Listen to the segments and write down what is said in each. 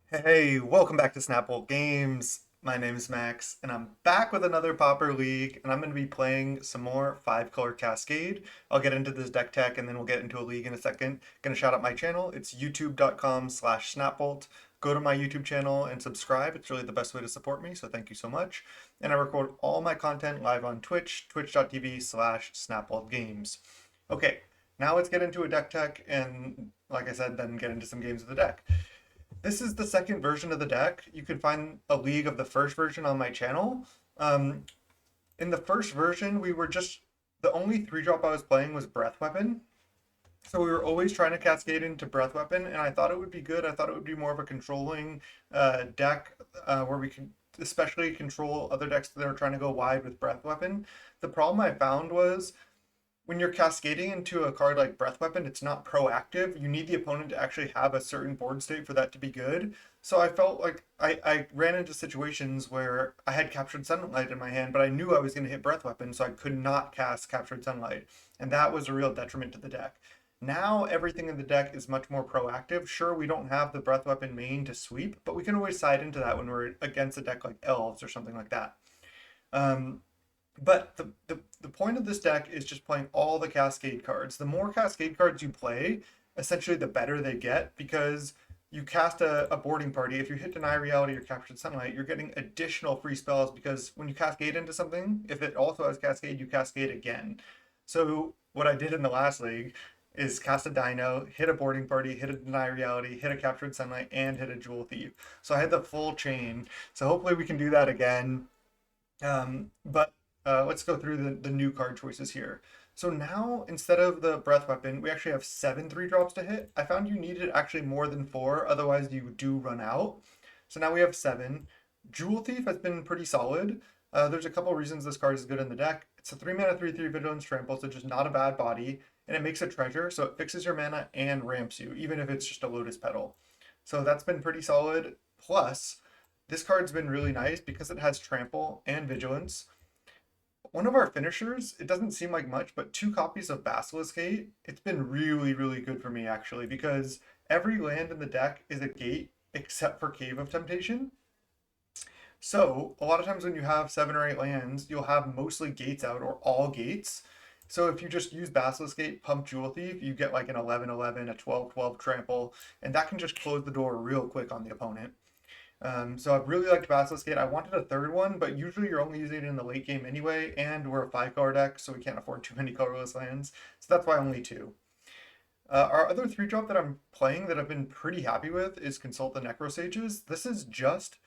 Hey, welcome back to Snapple Games. My name is Max, and I'm back with another Pauper League, and I'm going to be playing some more 5-color Cascade. I'll get into this deck tech, and then we'll get into a league in a second. Going to shout out my channel. It's youtube.com/snapbolt. Go to my YouTube channel and subscribe. It's really the best way to support me, so thank you so much. And I record all my content live on Twitch, twitch.tv/snapboltgames. Okay, now let's get into a deck tech, and like I said, then get into some games of the deck. This is the second version of the deck. You can find a league of the first version on my channel. Um, in the first version, we were just the only 3-drop I was playing was Breath Weapon. So we were always trying to cascade into Breath Weapon, and I thought it would be good. I thought it would be more of a controlling deck where we can especially control other decks that are trying to go wide with Breath Weapon. The problem I found was when you're cascading into a card like Breath Weapon, it's not proactive. You need the opponent to actually have a certain board state for that to be good. So I felt like I ran into situations where I had Captured Sunlight in my hand, but I knew I was going to hit Breath Weapon, so I could not cast Captured Sunlight. And that was a real detriment to the deck. Now everything in the deck is much more proactive. Sure, we don't have the Breath Weapon main to sweep, but we can always side into that when we're against a deck like Elves or something like that. Um, but the point of this deck is just playing all the Cascade cards. The more Cascade cards you play, essentially the better they get because you cast a boarding party. If you hit Deny Reality or Captured Sunlight, you're getting additional free spells because when you cascade into something, if it also has Cascade, you cascade again. So what I did in the last league is cast a Dino, hit a boarding party, hit a Deny Reality, hit a Captured Sunlight, and hit a Jewel Thief. So I had the full chain. So hopefully we can do that again. But let's go through the new card choices here. So now, instead of the Breath Weapon, we actually have 7 3-drops to hit. I found you needed actually more than 4, otherwise you do run out. So now we have 7. Jewel Thief has been pretty solid. There's a couple reasons this card is good in the deck. It's a 3 mana 3/3 Vigilance Trample, so just not a bad body. And it makes a treasure, so it fixes your mana and ramps you, even if it's just a Lotus Petal. So that's been pretty solid. Plus, this card's been really nice because it has Trample and Vigilance. One of our finishers, it doesn't seem like much, but 2 copies of Basilisk Gate, it's been really, really good for me actually, because every land in the deck is a gate except for Cave of Temptation. So a lot of times when you have 7 or 8 lands, you'll have mostly gates out or all gates. So if you just use Basilisk Gate, pump Jewel Thief, you get like an 11/11, a 12/12 trample, and that can just close the door real quick on the opponent. So I've really liked Basilisk Gate. I wanted a third one, but usually you're only using it in the late game anyway, and we're a 5-color deck, so we can't afford too many colorless lands. So that's why only 2. Our other 3-drop that I'm playing that I've been pretty happy with is Consult the Necrosages. This is just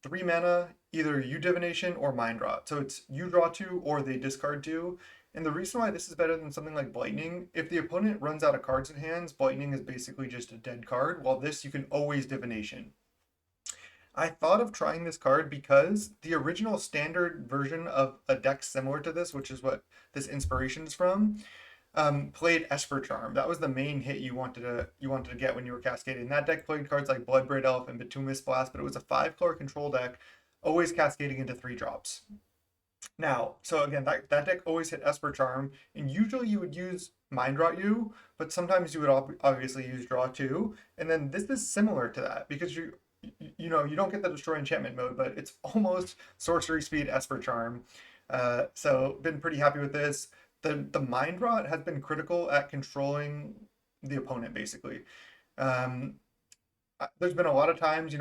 3 mana, either you Divination or Mind Rot. So it's you draw 2 or they discard 2. And the reason why this is better than something like Blightning, if the opponent runs out of cards in hands, Blightning is basically just a dead card, while this you can always Divination. I thought of trying this card because the original standard version of a deck similar to this, which is what this inspiration is from, played Esper Charm. That was the main hit you wanted to get when you were cascading. That deck played cards like Bloodbraid Elf and Bituminous Blast, but it was a 5-color control deck, always cascading into 3-drops. Now, so again, that deck always hit Esper Charm, and usually you would use Mind Rot You, but sometimes you would obviously use Draw 2, and then this is similar to that because you don't get the Destroy Enchantment mode, but it's almost Sorcery Speed Esper Charm. So been pretty happy with this. The Mind Rot has been critical at controlling the opponent, basically. Um, there's been a lot of times,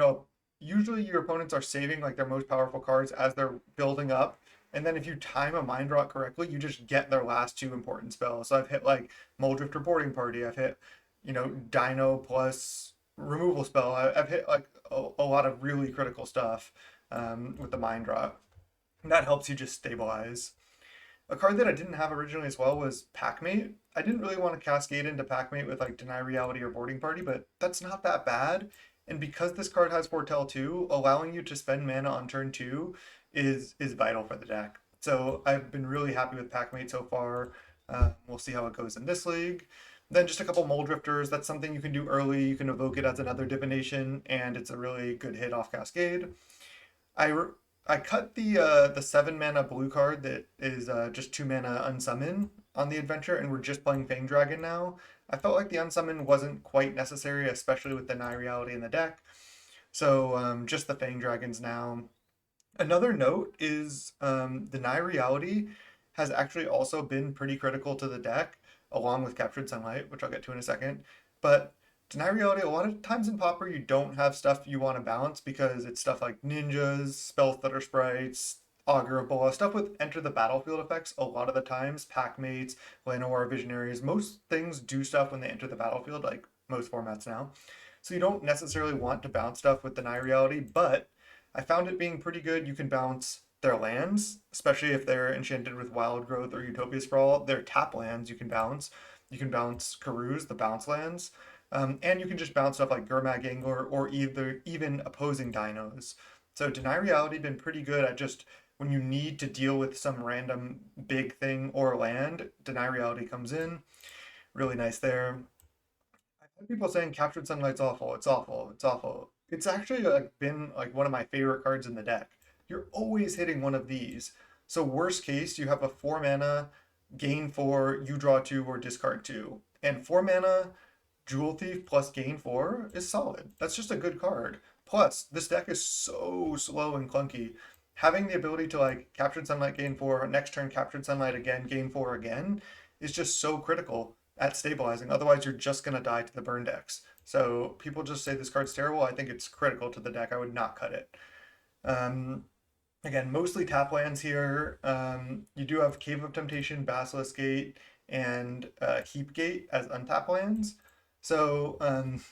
usually your opponents are saving like their most powerful cards as they're building up. And then if you time a Mind Rot correctly, you just get their last 2 important spells. So I've hit like Muldrifter Boarding Party. I've hit, Dino plus removal spell. I've hit like a lot of really critical stuff with the Mind Rot. And that helps you just stabilize. A card that I didn't have originally as well was Packmate. I didn't really want to cascade into Packmate with like Deny Reality or Boarding Party, but that's not that bad. And because this card has Foretell too, allowing you to spend mana on turn 2 is vital for the deck. So I've been really happy with Packmate so far. We'll see how it goes in this league. Then just a couple Mole Drifters. That's something you can do early. You can evoke it as another divination, and it's a really good hit off Cascade. I I cut the 7 mana blue card that is just 2 mana unsummon on the adventure, and we're just playing Fang Dragon now. I felt like the unsummon wasn't quite necessary, especially with the Nigh Reality in the deck. So just the Fang Dragons now. Another note is Deny Reality has actually also been pretty critical to the deck, along with Captured Sunlight, which I'll get to in a second. But Deny Reality, a lot of times in Pauper, you don't have stuff you want to balance because it's stuff like ninjas, spell stutter sprites, Augur of Bola, stuff with enter the battlefield effects. A lot of the times, pack mates, Llanowar Visionaries, most things do stuff when they enter the battlefield, like most formats now. So you don't necessarily want to bounce stuff with Deny Reality, but I found it being pretty good. You can bounce their lands, especially if they're enchanted with Wild Growth or Utopia Sprawl. Their tap lands you can bounce. You can bounce Karuz, the bounce lands. And you can just bounce stuff like Gurmag Angler or either even opposing dinos. So Deny Reality been pretty good at just when you need to deal with some random big thing or land, Deny Reality comes in. Really nice there. I've had people saying Captured Sunlight's awful. It's awful. It's awful. It's actually like been like one of my favorite cards in the deck. You're always hitting one of these. So worst case, you have a 4 mana, gain 4, you draw 2 or discard 2. And 4 mana Jewel Thief plus gain 4 is solid. That's just a good card. Plus, this deck is so slow and clunky. Having the ability to like Captured Sunlight gain 4, next turn Captured Sunlight again, gain 4 again is just so critical at stabilizing. Otherwise, you're just going to die to the burn decks. So people just say this card's terrible. I think it's critical to the deck. I would not cut it. Um, Again, mostly tap lands here. You do have Cave of Temptation, Basilisk Gate, and Heap Gate as untap lands. So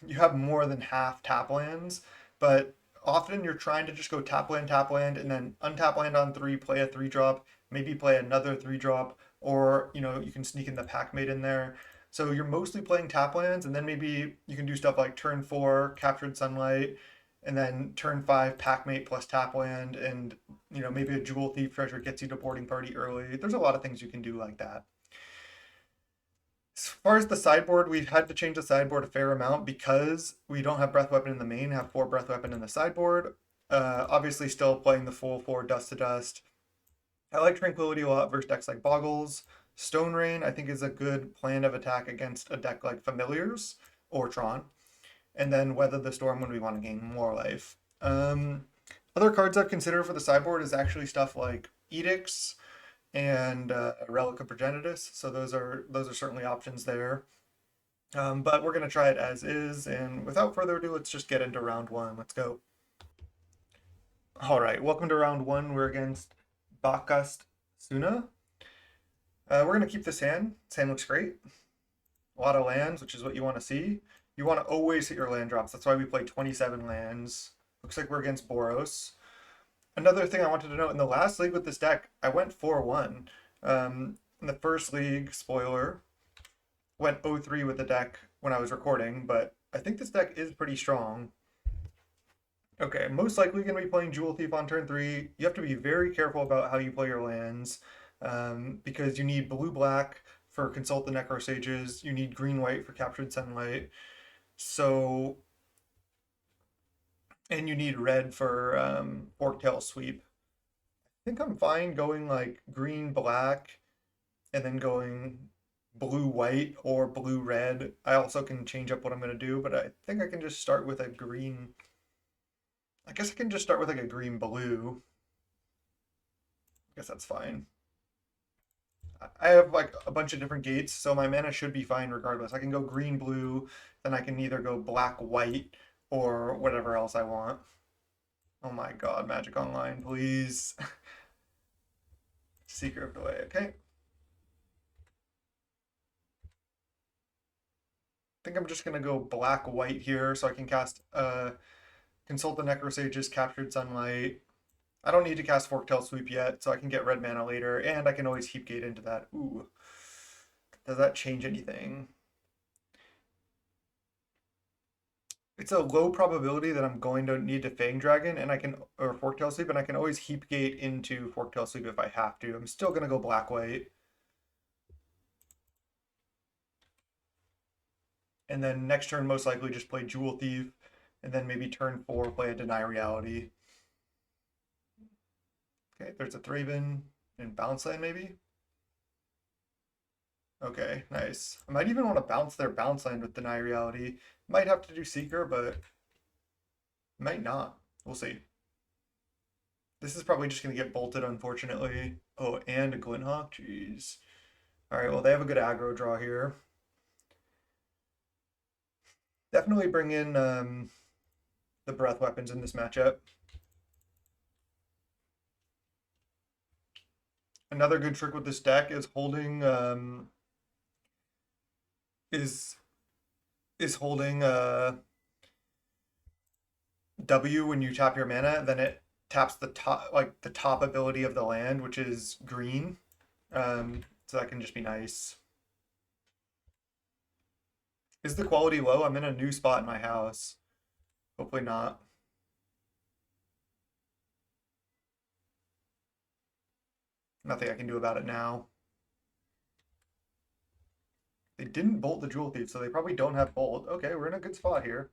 you have more than half tap lands, but often you're trying to just go tap land, and then untap land on 3, play a 3-drop, maybe play another 3-drop, or you can sneak in the pack mate in there. So you're mostly playing tap lands, and then maybe you can do stuff like turn 4, Captured Sunlight, and then turn 5, pack mate plus tap land, and maybe a Jewel Thief treasure gets you to boarding party early. There's a lot of things you can do like that. As far as the sideboard, we've had to change the sideboard a fair amount because we don't have Breath Weapon in the main, have 4 Breath Weapon in the sideboard. Obviously, still playing the full 4 Dust to Dust. I like Tranquility a lot versus decks like Boggles. Stone Rain, I think, is a good plan of attack against a deck like Familiars or Tron. And then Weather the Storm when we want to gain more life. Other cards I've considered for the sideboard is actually stuff like Edicts and Relic of Progenitus. So those are certainly options there. But we're gonna try it as is, and without further ado, let's just get into round one. Let's go. All right, welcome to round one. We're against Bakast Suna. We're gonna keep this hand. This hand looks great. A lot of lands, which is what you want to see. You want to always hit your land drops. That's why we play 27 lands. Looks like we're against Boros. Another thing I wanted to note, in the last league with this deck, I went 4-1. In the first league, spoiler, went 0-3 with the deck when I was recording, but I think this deck is pretty strong. Okay, most likely going to be playing Jewel Thief on turn 3. You have to be very careful about how you play your lands, because you need blue-black for Consult the Necro Sages, you need green-white for Captured Sunlight, so, and you need red for Forktail Sweep. I think I'm fine going like green-black and then going blue-white or blue-red. I also can change up what I'm going to do, but I think I can just start with a green. I guess I can just start with like a green-blue. I guess that's fine. I have like a bunch of different gates, so my mana should be fine regardless. I can go green-blue, then I can either go black-white or whatever else I want. Oh my god, Magic Online, please. Seeker of Delay, okay. I think I'm just gonna go black-white here so I can cast Consult the Necrosages, Captured Sunlight. I don't need to cast Forktail Sweep yet, so I can get red mana later, and I can always Heap Gate into that. Ooh. Does that change anything? It's a low probability that I'm going to need to Fang Dragon and I can, or Forktail Sweep, and I can always Heap Gate into Forktail Sweep if I have to. I'm still gonna go black-white. And then next turn most likely just play Jewel Thief, and then maybe turn 4 play a Deny Reality. Okay, there's a Thraben and Bounce Land maybe? Okay, nice. I might even want to bounce their Bounce Land with Deny Reality. Might have to do Seeker, but Might not. We'll see. This is probably just going to get bolted, unfortunately. Oh, and a Glinthawk? Jeez. Alright, well, they have a good aggro draw here. Definitely bring in the breath weapons in this matchup. Another good trick with this deck is holding is holding W when you tap your mana, then it taps the top, like the top ability of the land, which is green. So that can just be nice. Is the quality low? I'm in a new spot in my house. Hopefully not. Nothing I can do about it now. They didn't bolt the Jewel Thief, so they probably don't have bolt. Okay, we're in a good spot here.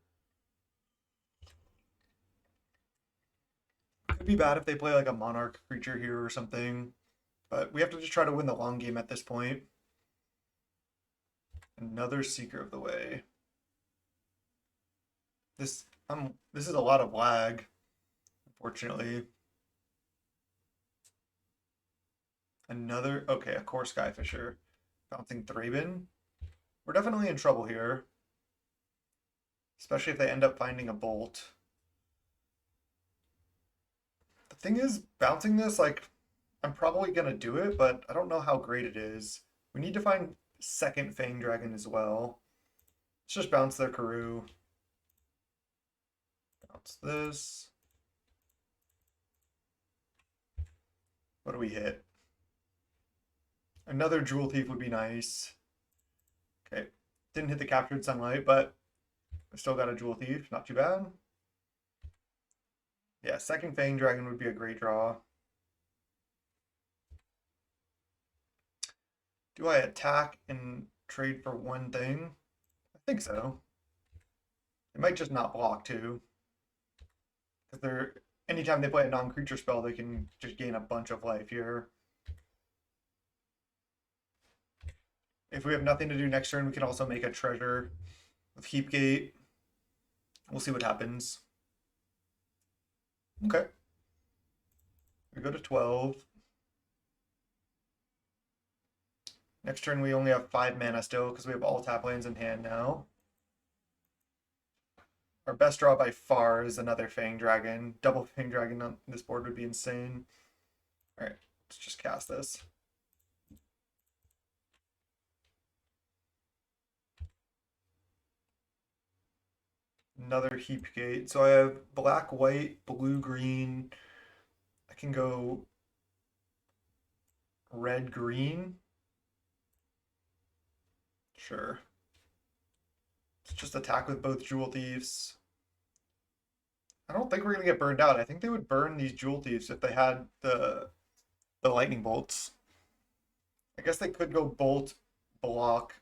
Could be bad if they play like a Monarch creature here or something. But we have to just try to win the long game at this point. Another Seeker of the Way. This is a lot of lag, unfortunately. Another, okay, a core Skyfisher. Bouncing Thraben. We're definitely in trouble here. Especially if they end up finding a bolt. The thing is, bouncing this, like, I'm probably gonna do it, but I don't know how great it is. We need to find second Fang Dragon as well. Let's just bounce their Karoo. Bounce this. What do we hit? Another Jewel Thief would be nice. Okay, didn't hit the Captured Sunlight, but I still got a Jewel Thief. Not too bad. Yeah, second Fang Dragon would be a great draw. Do I attack and trade for one thing? I think so. It might just not block too. Because they're anytime they play a non-creature spell, they can just gain a bunch of life here. If we have nothing to do next turn, we can also make a treasure with Heapgate. We'll see what happens. Okay. We go to 12. Next turn we only have 5 mana still because we have all tap lands in hand now. Our best draw by far is another Fang Dragon. Double Fang Dragon on this board would be insane. Alright, let's just cast this. Another Heapgate. So I have black, white, blue, green. I can go red, green. Sure. Let's just attack with both Jewel Thieves. I don't think we're gonna get burned out. I think they would burn these Jewel Thieves if they had the lightning bolts. I guess they could go bolt block,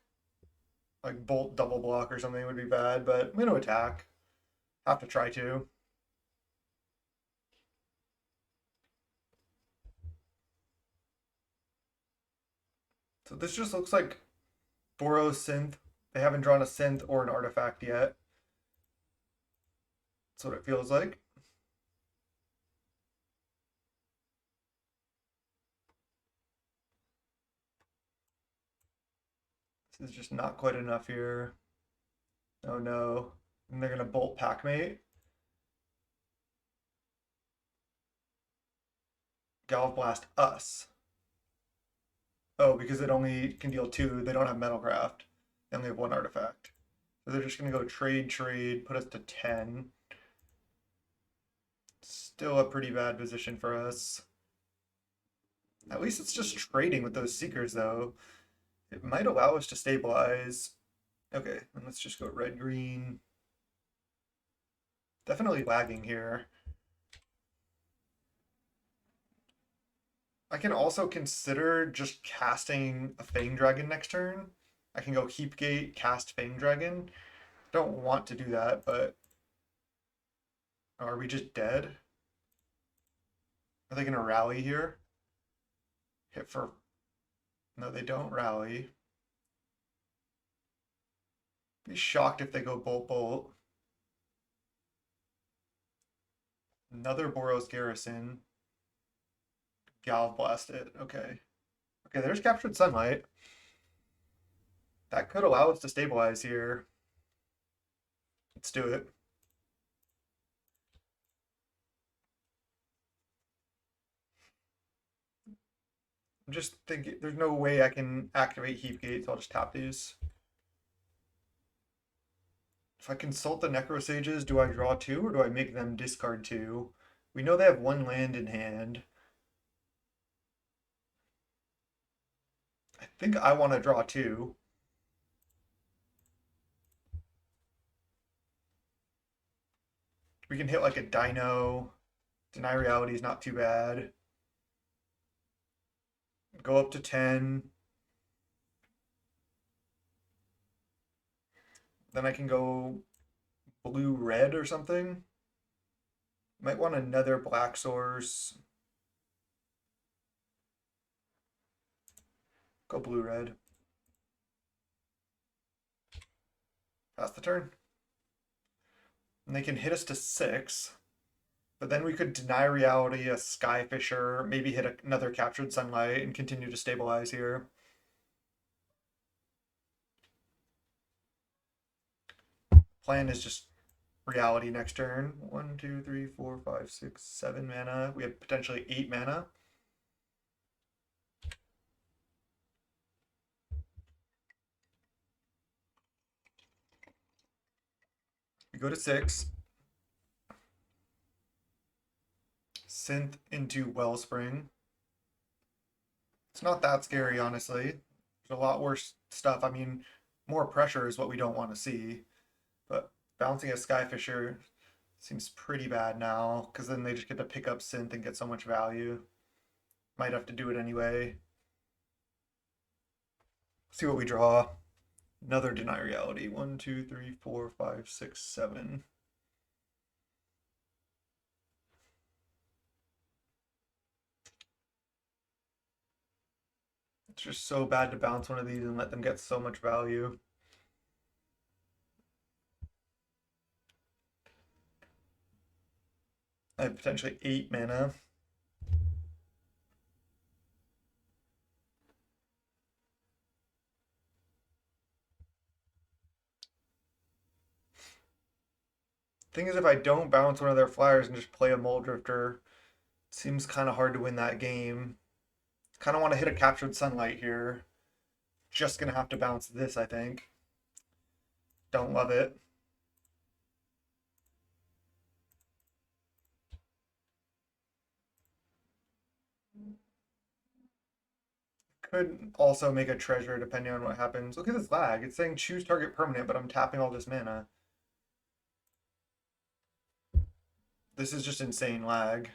like bolt double block or something would be bad, but I'm gonna attack. Have to try to. So this just looks like Boros synth. They haven't drawn a synth or an artifact yet. That's what it feels like. This is just not quite enough here. Oh no. And they're gonna bolt Packmate. Galv Blast us. Oh, because it only can deal 2. They don't have Metalcraft. They only have 1 artifact. So they're just gonna go trade, put us to 10. Still a pretty bad position for us. At least it's just trading with those Seekers, though. It might allow us to stabilize. Okay, then let's just go red-green. Definitely lagging here. I can also consider just casting a Fang Dragon next turn. I can go Heapgate, cast Fang Dragon. Don't want to do that, but are we just dead? Are they gonna rally here? Hit for... No, they don't rally. Be shocked if they go bolt bolt. Another Boros Garrison. Galv Blast it. Okay. Okay, there's Captured Sunlight. That could allow us to stabilize here. Let's do it. I'm just thinking, there's no way I can activate Heap Gate, so I'll just tap these. If I consult the Necro Sages, do I draw 2 or do I make them discard 2? We know they have 1 land in hand. I think I want to draw 2. We can hit like a Dino. Deny Reality is not too bad. Go up to 10. Then I can go blue-red or something. Might want another black source. Go blue-red. Pass the turn. And they can hit us to 6. But then we could deny reality, a Skyfisher, maybe hit another Captured Sunlight and continue to stabilize here. Plan is just reality next turn. 1, 2, 3, 4, 5, 6, 7 mana. We have potentially 8 mana. We go to 6. Synth into Wellspring. It's not that scary, honestly. There's a lot worse stuff. I mean, more pressure is what we don't want to see. But bouncing a Skyfisher seems pretty bad now, because then they just get to pick up Synth and get so much value. Might have to do it anyway. See what we draw. Another Deny Reality. 1, 2, 3, 4, 5, 6, 7. It's just so bad to bounce one of these and let them get so much value. I have potentially 8 mana. Thing is, if I don't bounce one of their flyers and just play a Mole Drifter, it seems kind of hard to win that game. Kind of want to hit a Captured Sunlight here. Just gonna have to bounce this, I think. Don't love it. Could also make a treasure depending on what happens. Look at this lag. It's saying choose target permanent, but I'm tapping all this mana. This is just insane lag.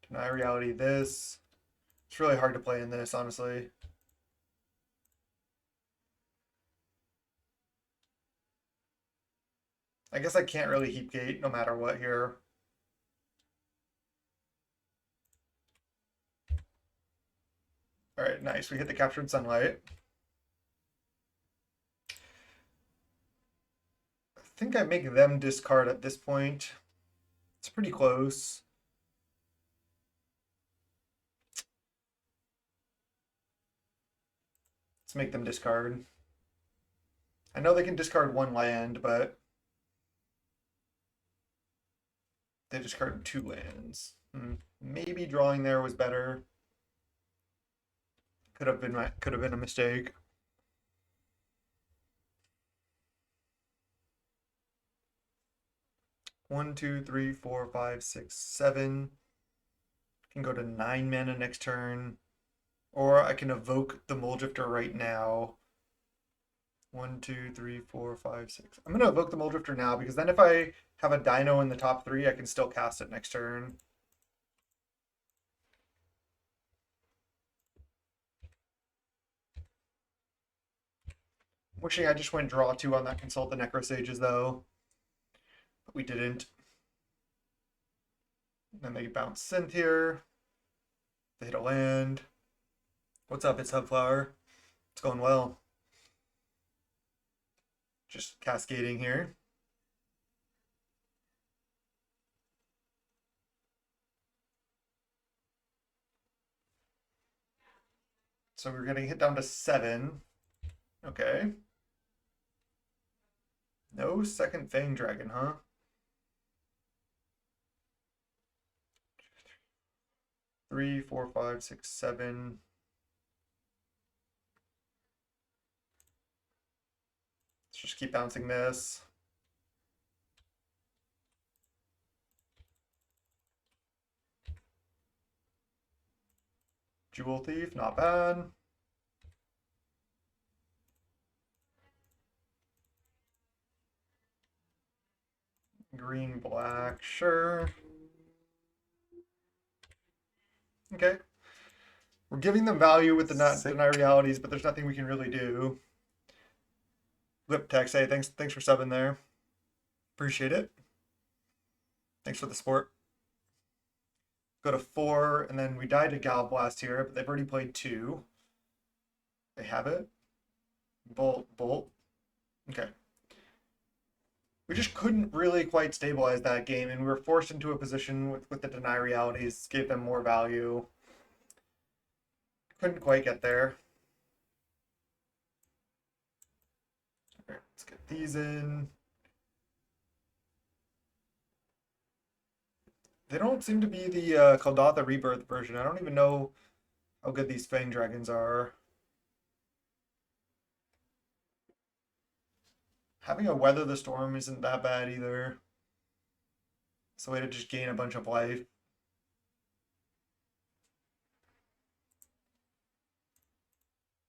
Deny reality this. It's really hard to play in this, honestly. I guess I can't really heap gate no matter what here. All right, nice. We hit the Captured Sunlight. I think I make them discard at this point. It's pretty close. Let's make them discard. I know they can discard 1 land, but they discarded 2 lands. Maybe drawing there was better. Could have been a mistake. One, 2, 3, 4, 5, 6, 7. Can go to 9 mana next turn. Or I can evoke the Mole Drifter right now. 1, 2, 3, 4, 5, 6. I'm gonna evoke the Mole Drifter now because then if I have a Dino in the top 3, I can still cast it next turn. Wishing I just went draw 2 on that Consult the Necro Sages though. But we didn't. Then they bounce Synth here. They hit a land. What's up, it's Hubflower? It's going well. Just cascading here. So we're getting hit down to 7. Okay. No second Fang Dragon, huh? Three, four, five, six, 7. Let's just keep bouncing this. Jewel Thief, not bad. Green, black, sure. Okay. We're giving them value with the not deny realities, but there's nothing we can really do. Lip text, hey, thanks for subbing there. Appreciate it. Thanks for the support. Go to 4, and then we died to Gal Blast here, but they've already played 2. They have it. Bolt, bolt. Okay. We just couldn't really quite stabilize that game, and we were forced into a position with the deny realities, gave them more value. Couldn't quite get there. All right, let's get these in. They don't seem to be the Kaldatha Rebirth version. I don't even know how good these Fang Dragons are. Having a Weather the Storm isn't that bad either. It's a way to just gain a bunch of life.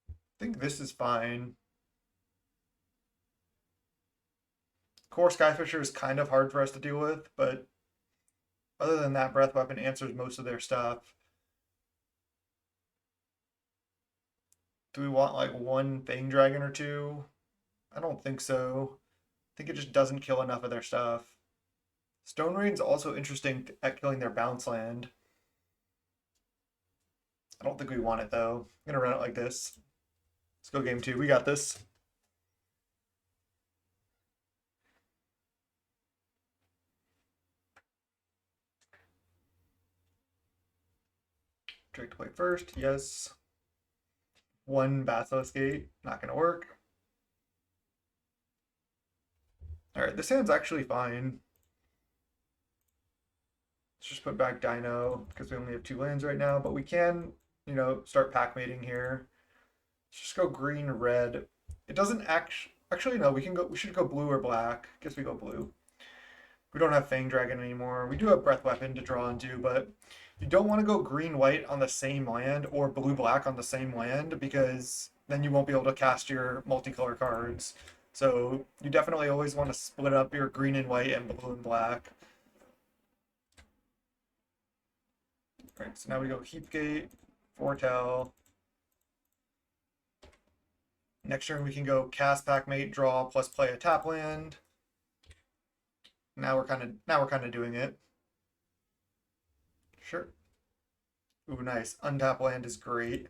I think this is fine. Core Skyfisher is kind of hard for us to deal with, but other than that, Breath Weapon answers most of their stuff. Do we want like one Fang Dragon or 2? I don't think so. I think it just doesn't kill enough of their stuff. Stone Rain's also interesting at killing their bounce land. I don't think we want it though. I'm gonna run it like this. Let's go game 2. We got this. Drake to play first. Yes. 1 Basilisk Gate. Not gonna work. Alright, this hand's actually fine. Let's just put back Dino because we only have 2 lands right now, but we can, you know, start pack mating here. Let's just go green, red. It doesn't actually no, we should go blue or black. Guess we go blue. We don't have Fang Dragon anymore. We do have Breath Weapon to draw into, but you don't want to go green white on the same land or blue black on the same land because then you won't be able to cast your multicolor cards. So you definitely always want to split up your green and white and blue and black. Alright, so now we go Heapgate, Foretell. Next turn we can go cast pack mate, draw, plus play a tap land. Now we're kind of doing it. Sure. Ooh, nice. Untap land is great.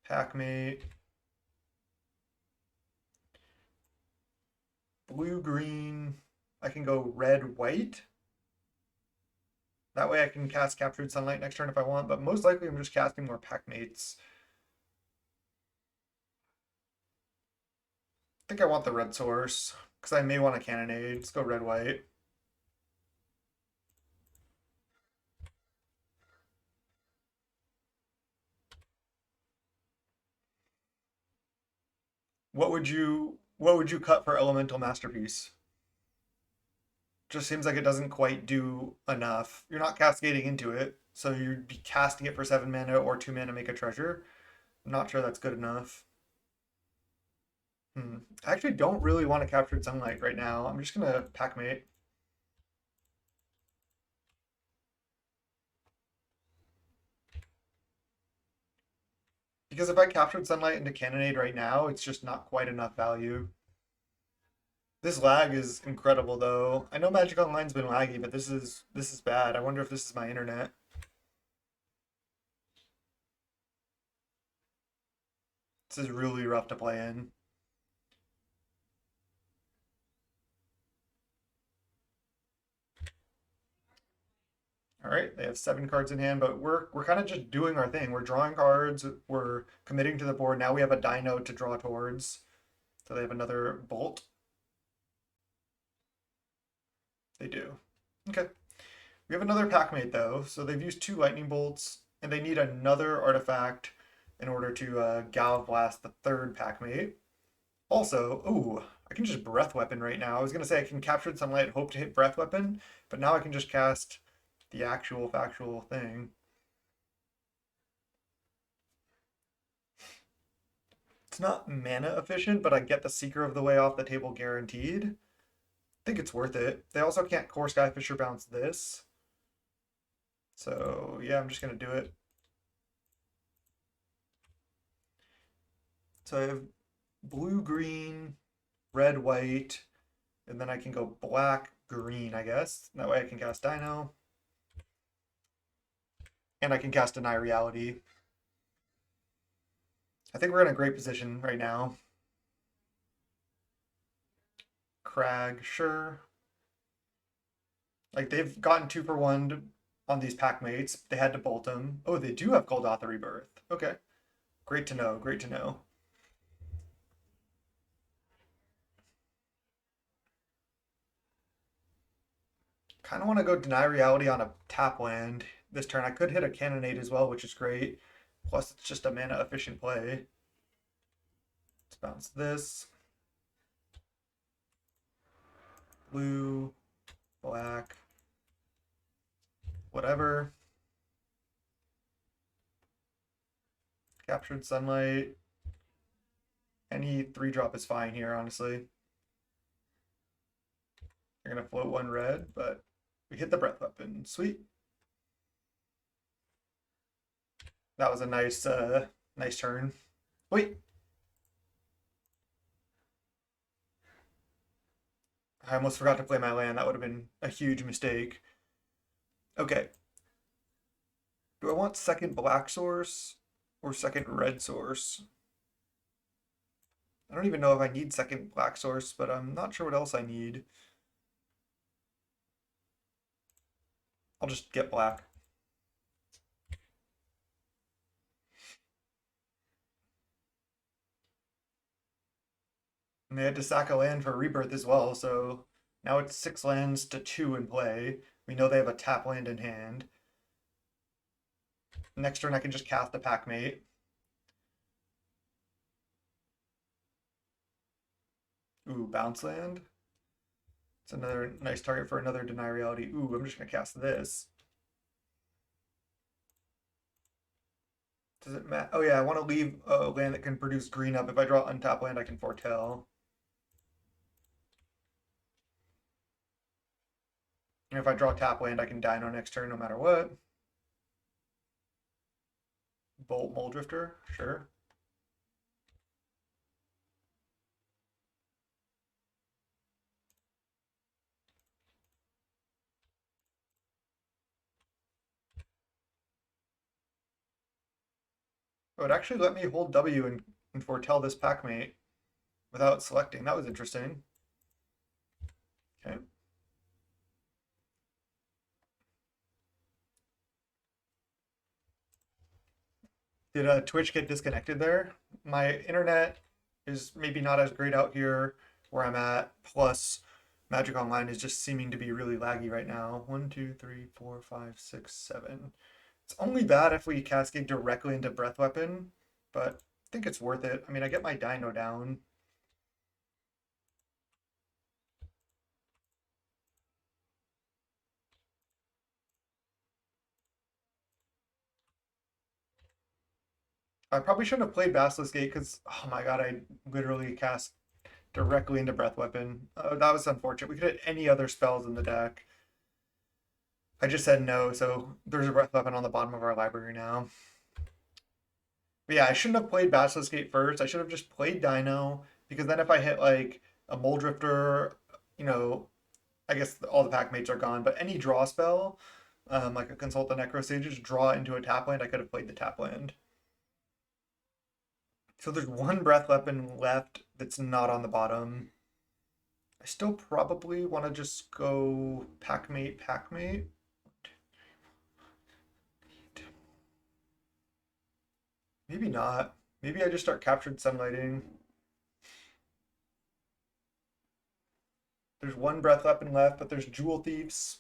Packmate. Blue, green. I can go red, white. That way I can cast Captured Sunlight next turn if I want, but most likely I'm just casting more Packmates. I think I want the red source, because I may want a Cannonade. Let's go red, white. What would you cut for Elemental Masterpiece? Just seems like it doesn't quite do enough. You're not cascading into it, so you'd be casting it for 7 mana or 2 mana make a treasure. I'm not sure that's good enough. I actually don't really want to capture Sunlight right now. I'm just gonna Packmate. Because if I captured Sunlight into Cannonade right now, it's just not quite enough value. This lag is incredible though. I know Magic Online's been laggy, but this is bad. I wonder if this is my internet. This is really rough to play in. All right, they have 7 cards in hand, but we're kind of just doing our thing. We're drawing cards, we're committing to the board. Now we have a dino to draw towards. So they have another bolt. They do. Okay. We have another packmate though, so they've used 2 lightning bolts, and they need another artifact in order to Galv Blast the third packmate. Also, ooh, I can just Breath Weapon right now. I was gonna say I can Captured Sunlight, hope to hit Breath Weapon, but now I can just cast the actual factual thing. It's not mana efficient, but I get the Seeker of the Way off the table guaranteed. I think it's worth it. They also can't Core Skyfisher bounce this. So yeah, I'm just gonna do it. So I have blue, green, red, white, and then I can go black, green, I guess. That way I can cast Dino. And I can cast Deny Reality. I think we're in a great position right now. Crag, sure. Like they've gotten 2-for-1 on these pack mates. They had to bolt them. Oh, they do have Golgotha Rebirth. Okay. Great to know. Great to know. Kind of want to go Deny Reality on a tap land this turn. I could hit a Cannonade as well, which is great. Plus, it's just a mana efficient play. Let's bounce this. Blue, black, whatever. Captured Sunlight. Any 3-drop is fine here, honestly. You're gonna float 1 red, but we hit the Breath Weapon. Sweet. That was a nice turn. Wait. I almost forgot to play my land. That would have been a huge mistake. Okay. Do I want second black source or second red source? I don't even know if I need second black source, but I'm not sure what else I need. I'll just get black. And they had to sack a land for Rebirth as well, so now it's 6 lands to 2 in play. We know they have a tap land in hand. Next turn I can just cast a Packmate. Ooh, bounce land. It's another nice target for another Deny Reality. Ooh, I'm just gonna cast this. Does it matter? Oh yeah, I want to leave a land that can produce green up. If I draw untap land, I can foretell. And if I draw tap land, I can dino next turn no matter what. Bolt Mole Drifter, sure. Oh, it actually let me hold W and foretell this Packmate without selecting. That was interesting. Okay. Did Twitch get disconnected there? My internet is maybe not as great out here where I'm at. Plus, Magic Online is just seeming to be really laggy right now. 1, 2, 3, 4, 5, 6, 7. It's only bad if we Cascade directly into Breath Weapon, but I think it's worth it. I mean, I get my Dino down. I probably shouldn't have played Basilisk Gate because, oh my god, I literally cast directly into Breath Weapon. That was unfortunate. We could hit any other spells in the deck. I just said no, so there's a Breath Weapon on the bottom of our library now. But yeah, I shouldn't have played Basilisk Gate first. I should have just played Dino, because then if I hit like a Mole Drifter, you know, I guess all the pack mates are gone, but any draw spell, like a Consult the Necrosages, draw into a tap land, I could have played the tap land. So there's one Breath Weapon left that's not on the bottom. I still probably want to just go Packmate, Packmate. Maybe not. Maybe I just start captured sunlighting. There's one breath weapon left, but there's Jewel Thieves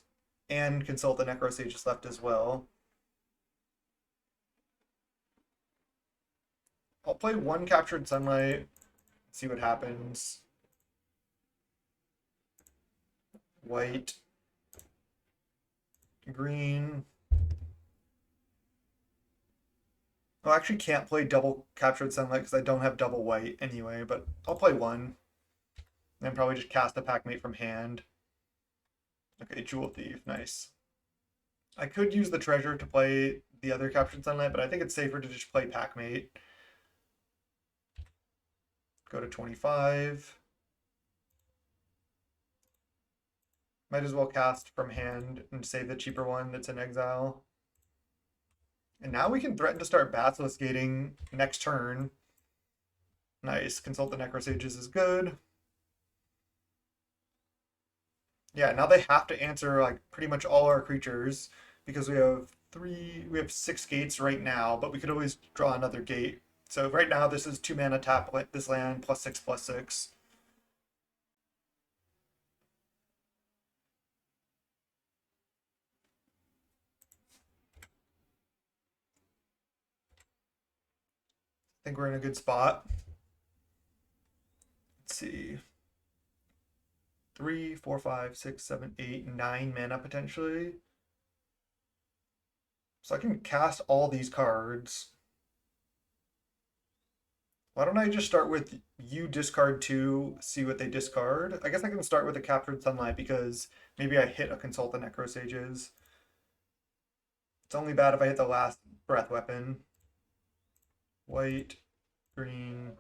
and Consult the Necrosages left as well. I'll play one Captured Sunlight, see what happens. White, green. I actually can't play double Captured Sunlight because I don't have double white anyway, but I'll play one. And probably just cast a Packmate from hand. Okay, Jewel Thief, nice. I could use the treasure to play the other Captured Sunlight, but I think it's safer to just play Packmate. Go to 25. Might as well cast from hand and save the cheaper one that's in exile. And now we can threaten to start Basilisk Gating next turn. Nice. Consult the Necrosages is good. Yeah, now they have to answer like pretty much all our creatures because we have 6 gates right now, but we could always draw another gate. So right now this is 2 mana tap this land +6/+6. I think we're in a good spot. Let's see. 3, 4, 5, 6, 7, 8, 9 mana potentially. So I can cast all these cards. Why don't I just start with you discard 2, see what they discard? I guess I can start with a Captured Sunlight because maybe I hit a Consult the Necrosages. It's only bad if I hit the last breath weapon. White, green,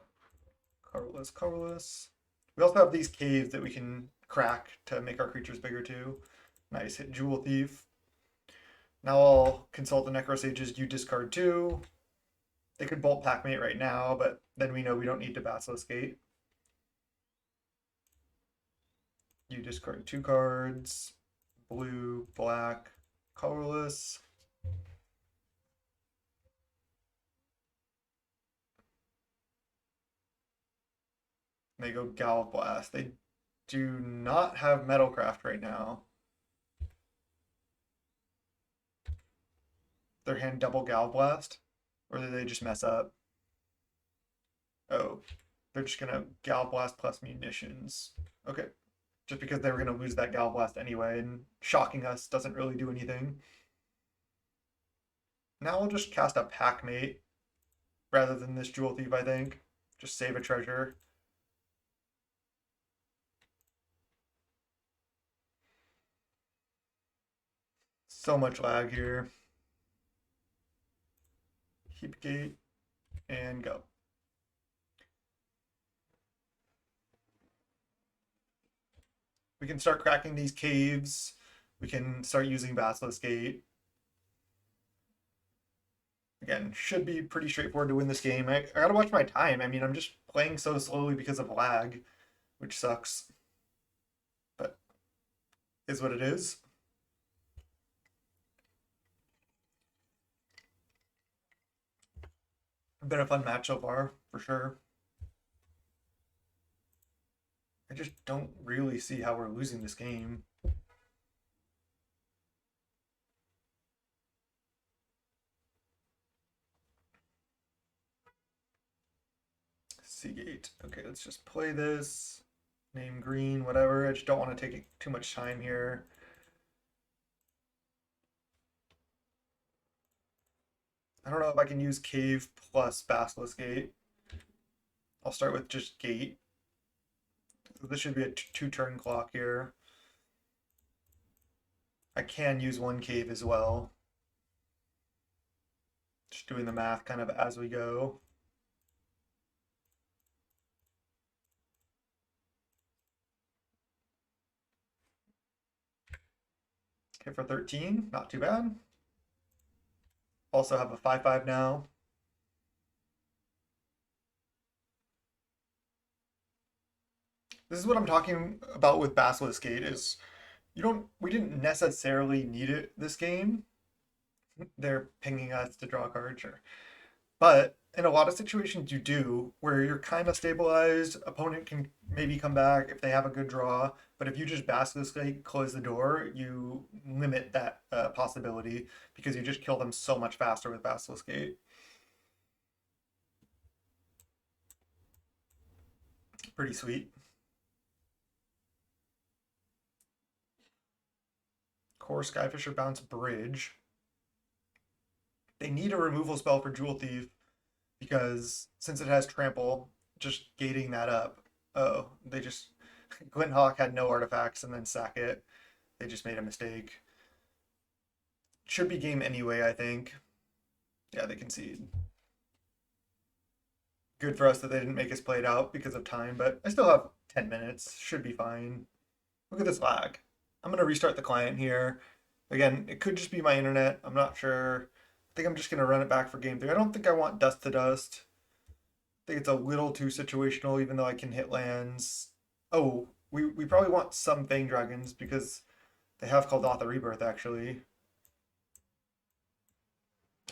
colorless, colorless. We also have these caves that we can crack to make our creatures bigger too. Nice, hit Jewel Thief. Now I'll Consult the Necrosages, you discard 2. They could Bolt Packmate right now, but then we know we don't need to Basilisk Gate. You discard 2 cards. Blue, black, colorless. They go Galv Blast. They do not have Metalcraft right now. Their hand double Galv Blast? Or did they just mess up? Oh, they're just gonna Galv Blast plus munitions. Okay. Just because they were gonna lose that Galv Blast anyway, and shocking us doesn't really do anything. Now I'll just cast a Packmate rather than this Jewel Thief, I think. Just save a treasure. So much lag here. Keep gate and go. We can start cracking these caves. We can start using Basilisk Gate. Again, should be pretty straightforward to win this game. I gotta watch my time. I mean, I'm just playing so slowly because of lag, which sucks. But is what it is. Been a fun match so far, for sure. I just don't really see how we're losing this game. Seagate. Okay, let's just play this. Name green, whatever. I just don't want to take too much time here. I don't know if I can use Cave plus Basilisk Gate. I'll start with just Gate. This should be a 2-turn clock here. I can use 1 Cave as well. Just doing the math kind of as we go. Okay, for 13, not too bad. Also have a 5/5 now. This is what I'm talking about with Basilisk Gate is we didn't necessarily need it this game. They're pinging us to draw a card, sure. But in a lot of situations you do, where you're kind of stabilized, opponent can maybe come back if they have a good draw. But if you just basilisk close the door, you limit that possibility because you just kill them so much faster with basilisk gate. Pretty sweet. Core Skyfisher bounce bridge. They need a removal spell for Jewel Thief because since it has trample, just gating that up. Oh, they just Glinthawk had no artifacts and then sack it. They just made a mistake. Should be game anyway, I think. Yeah, they concede. Good for us that they didn't make us play it out because of time, but I still have 10 minutes. Should be fine. Look at this lag. I'm going to restart the client here. Again, it could just be my internet. I'm not sure. I think I'm just going to run it back for game 3. I don't think I want dust to dust. I think it's a little too situational, even though I can hit lands. Oh, we probably want some Fang Dragons because they have Kuldotha Rebirth, actually.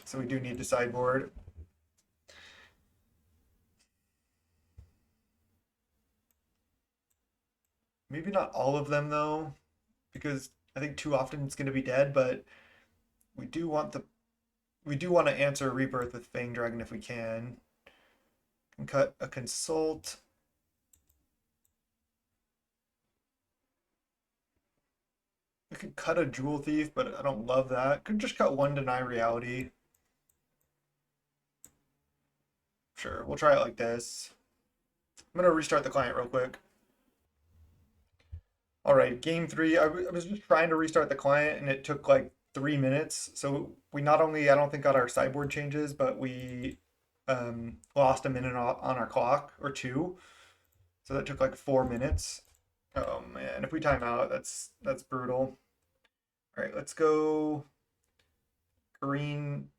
So we do need to sideboard. Maybe not all of them, though, because I think too often it's going to be dead, but we do want to answer Rebirth with Fang Dragon if we can. Can cut a Consult. I could cut a Jewel Thief, but I don't love that. Could just cut one Deny Reality. Sure, we'll try it like this. I'm going to restart the client real quick. All right, game 3. I was just trying to restart the client and it took like 3 minutes. So we not only, I don't think, got our sideboard changes, but we lost a minute on our clock, or 2. So that took like 4 minutes. Oh man, if we time out, that's brutal. All right, let's go green,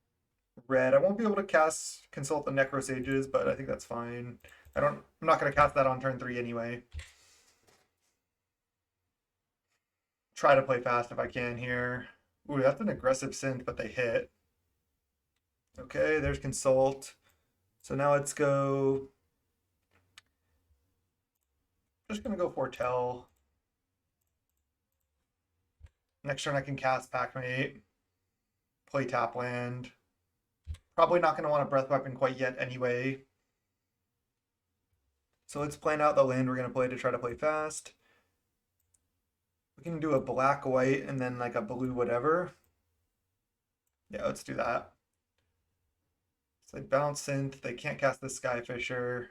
red. I won't be able to cast Consult the Necro Sages, but I think that's fine. I'm not gonna cast that on turn 3 anyway. Try to play fast if I can here. Ooh, that's an aggressive synth, but they hit. Okay, there's Consult. So now let's go. Just gonna go Foretell. Next turn I can cast Packmate, play tap land. Probably not gonna want a Breath Weapon quite yet anyway. So let's plan out the land we're gonna play to try to play fast. We can do a black, white, and then like a blue, whatever. Yeah, let's do that. So they bounce synth, they can't cast the Skyfisher.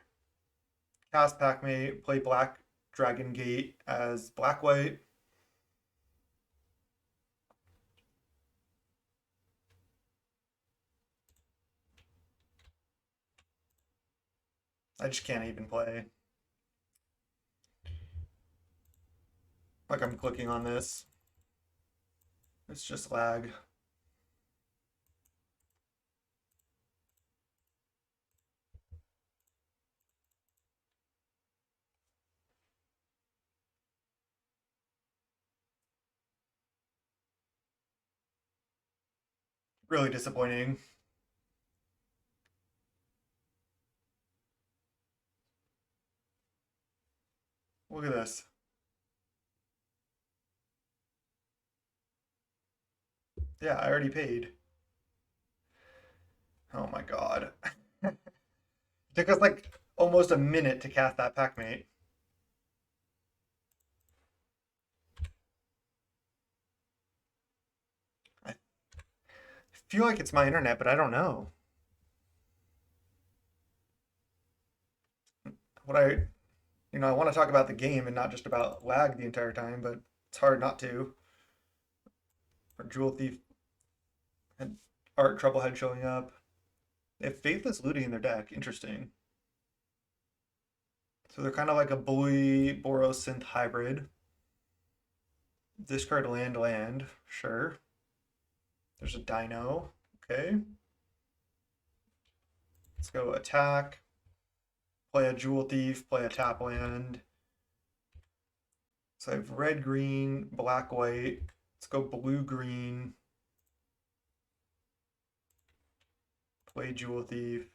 Cast Packmate, play black Dragon Gate as black, white. I just can't even play. Like I'm clicking on this. It's just lag. Really disappointing. Look at this. Yeah, I already paid. Oh my god. It took us like almost a minute to cast that Packmate. I feel like it's my internet, but I don't know. What I want to talk about the game and not just about lag the entire time, but it's hard not to. Or Jewel Thief and Art Troublehead showing up. They have Faithless Looting in their deck. Interesting. So they're kind of like a Bully Boros Synth hybrid. Discard land, land. Sure. There's a Dino. Okay. Let's go attack. Play a Jewel Thief. Play a tap land. So I have red, green, black, white. Let's go blue, green. Play Jewel Thief.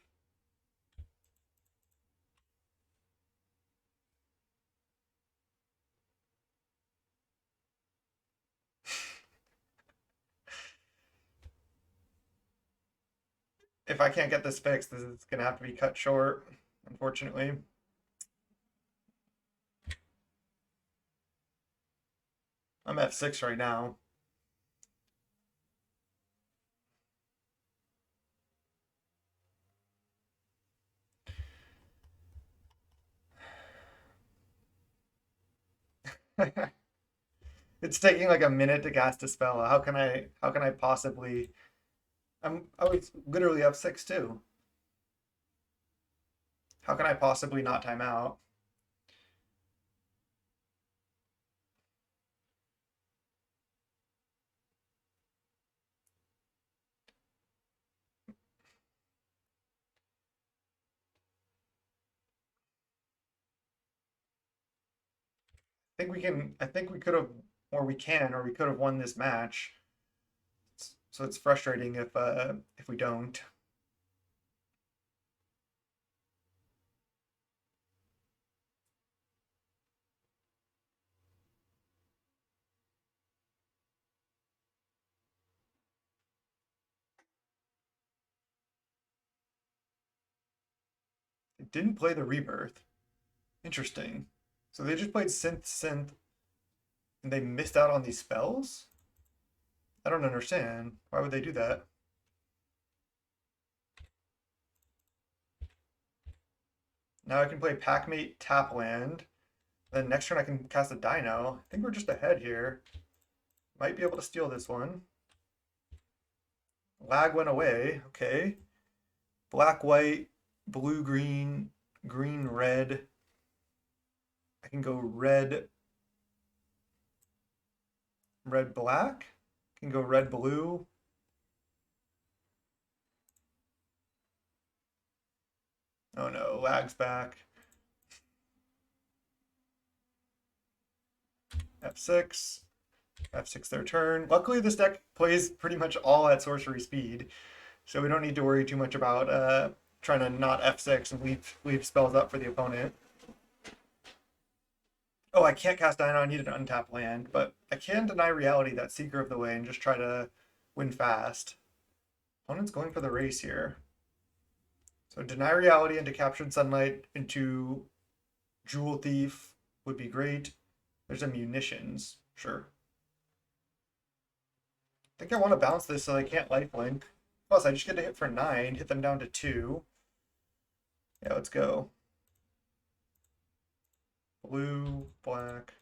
if I can't get this fixed, this is gonna have to be cut short, unfortunately. I'm F6 right now. It's taking like a minute to cast a spell. How can I possibly I was literally F6 too. How can I possibly not time out? I think we could have or we could have won this match. So it's frustrating if we don't. It didn't play the rebirth. Interesting. So they just played synth and they missed out on these spells? I don't understand. Why would they do that? Now I can play Packmate tap land. Then next turn I can cast a Dino. I think we're just ahead here. Might be able to steal this one. Lag went away. Okay. Black, white, blue, green, green, red. I can go red, red, black. I can go red, blue. Oh no, lag's back. F6. F6 their turn. Luckily, this deck plays pretty much all at sorcery speed, so we don't need to worry too much about trying to not F6 and leave spells up for the opponent. Oh, I can't cast Dino. I need an untapped land, but I can deny reality that Seeker of the Way and just try to win fast. Opponent's going for the race here. So deny reality into Captured Sunlight into Jewel Thief would be great. There's a munitions, sure. I think I want to bounce this so they can't lifelink. Plus, I just get to hit for 9, hit them down to 2. Yeah, let's go. Blue, black.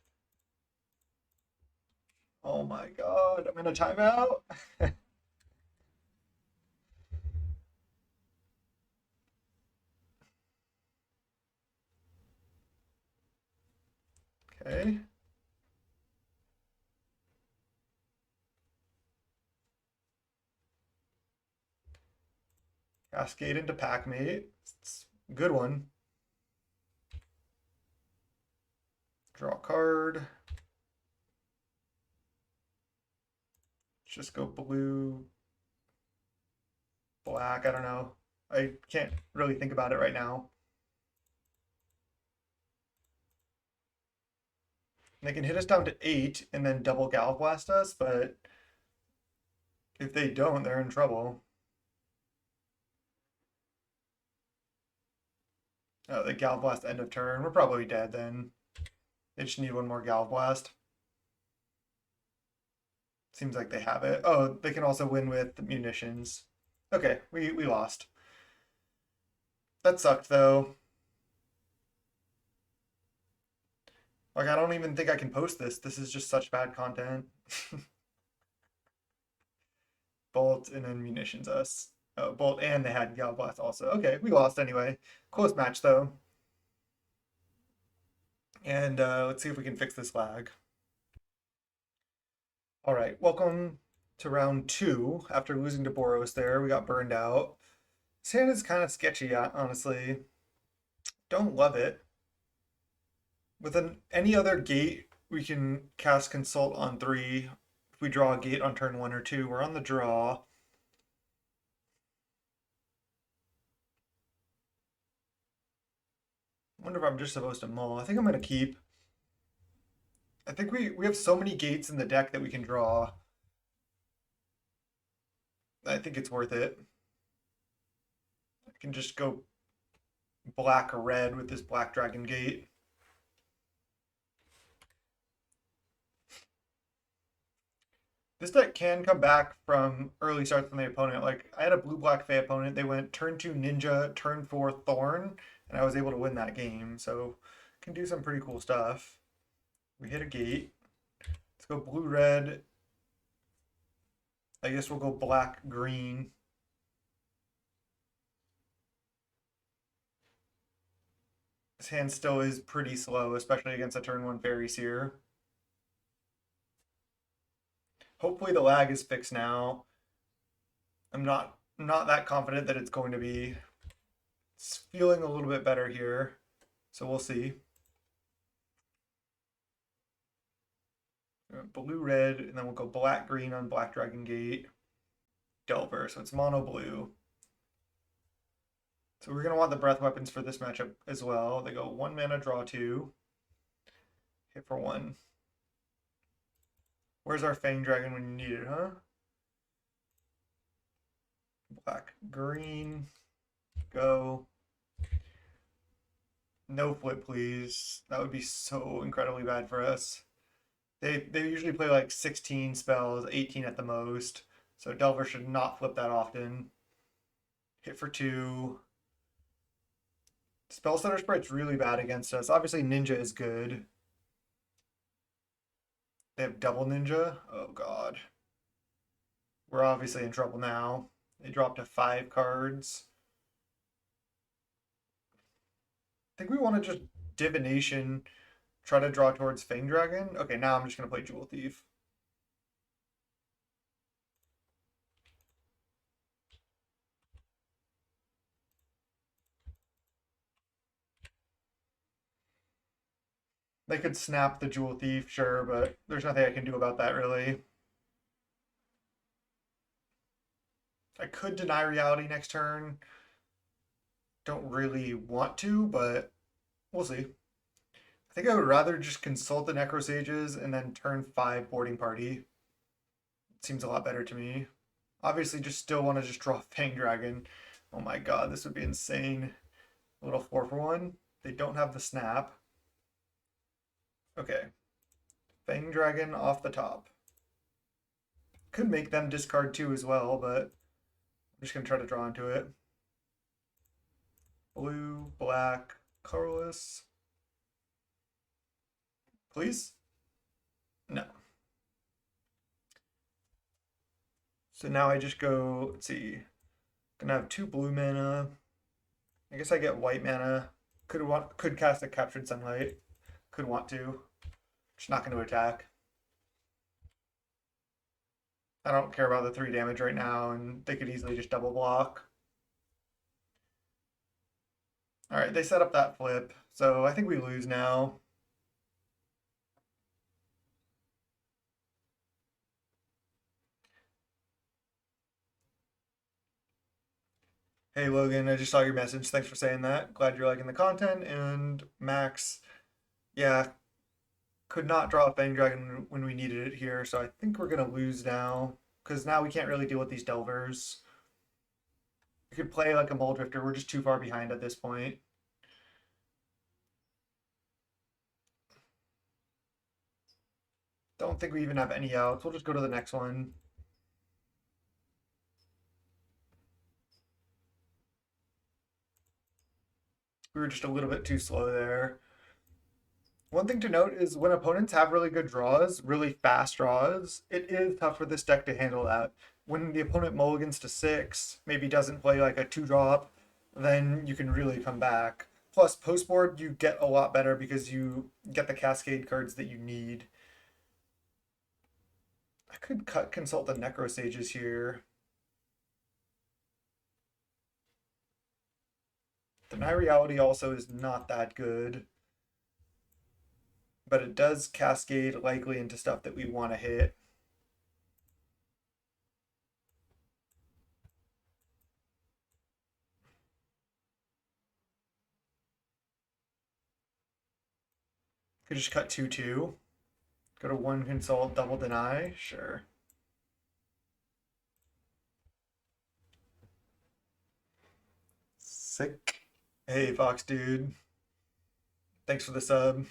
Oh my god, I'm in a timeout. Okay. Cascade into Packmate. It's a good one. Draw a card. Just go blue, black. I don't know. I can't really think about it right now. They can hit us down to 8 and then double Gallop Blast us, but if they don't, they're in trouble. Oh, the Gallop Blast end of turn. We're probably dead then. They just need one more Gallop Blast. Seems like they have it. Oh, they can also win with munitions. Okay, we lost. That sucked though. Like I don't even think I can post this. This is just such bad content. Bolt and then munitions us. Oh, Bolt and they had Gallop Blast also. Okay, we lost anyway. Close match though. And let's see if we can fix this lag. All right, welcome to round 2. After losing to Boros there, we got burned out. This hand is kind of sketchy, honestly. Don't love it. With any other gate, we can cast Consult on 3. If we draw a gate on turn 1 or 2, we're on the draw. I wonder if I'm just supposed to mull. I think I'm going to keep. I think we have so many gates in the deck that we can draw. I think it's worth it. I can just go black or red with this Black Dragon Gate. This deck can come back from early starts from the opponent. Like, I had a blue-black Fey opponent. They went turn 2 Ninja, turn 4 Thorn, and I was able to win that game. So, can do some pretty cool stuff. We hit a gate. Let's go blue-red. I guess we'll go black-green. This hand still is pretty slow, especially against a turn 1 Fairy Seer. Hopefully the lag is fixed now. I'm not that confident that it's going to be. It's feeling a little bit better here, so we'll see. Blue red, and then we'll go black green on Black Dragon Gate. Delver, so it's mono blue. So we're gonna want the breath weapons for this matchup as well. They go 1 mana, draw 2, hit for 1. Where's our Fang Dragon when you need it, huh? Black, green, go. No flip, please. That would be so incredibly bad for us. They usually play like 16 spells, 18 at the most. So Delver should not flip that often. Hit for 2. Spell Stutter Sprite's really bad against us. Obviously Ninja is good. They have double Ninja. Oh god. We're obviously in trouble now. They dropped to 5 cards. I think we want to just Divination, try to draw towards Fang Dragon. Okay, now I'm just going to play Jewel Thief. They could snap the Jewel Thief, sure, but there's nothing I can do about that, really. I could deny reality next turn. Don't really want to, but we'll see. I think I would rather just consult the Necro Sages and then turn 5 boarding party. It seems a lot better to me. Obviously, just still want to just draw Fang Dragon. Oh my god, this would be insane. A little 4-for-1. They don't have the snap. Okay. Fang Dragon off the top. Could make them discard 2 as well, but I'm just going to try to draw into it. Blue, black, colorless. Please? No. So now I just go, let's see. Gonna have 2 blue mana. I guess I get white mana. Could cast a Captured Sunlight. Could want to. Just not going to attack. I don't care about the 3 damage right now, and they could easily just double block. Alright, they set up that flip, so I think we lose now. Hey Logan, I just saw your message. Thanks for saying that. Glad you're liking the content. And Max, yeah, could not draw a Fang Dragon when we needed it here, so I think we're gonna lose now. Because now we can't really deal with these Delvers. We could play like a Mole Drifter. We're just too far behind at this point. Don't think we even have any outs. We'll just go to the next one. We were just a little bit too slow there. One thing to note is when opponents have really good draws, really fast draws, it is tough for this deck to handle that. When the opponent mulligans to 6, maybe doesn't play like a 2-drop, then you can really come back. Plus, post board, you get a lot better because you get the Cascade cards that you need. I could consult the Necro Sages here. Deny Reality also is not that good. But it does cascade likely into stuff that we want to hit. Could just cut 2-2. Go to 1 consult, double deny. Sure. Sick. Hey, Fox dude. Thanks for the sub.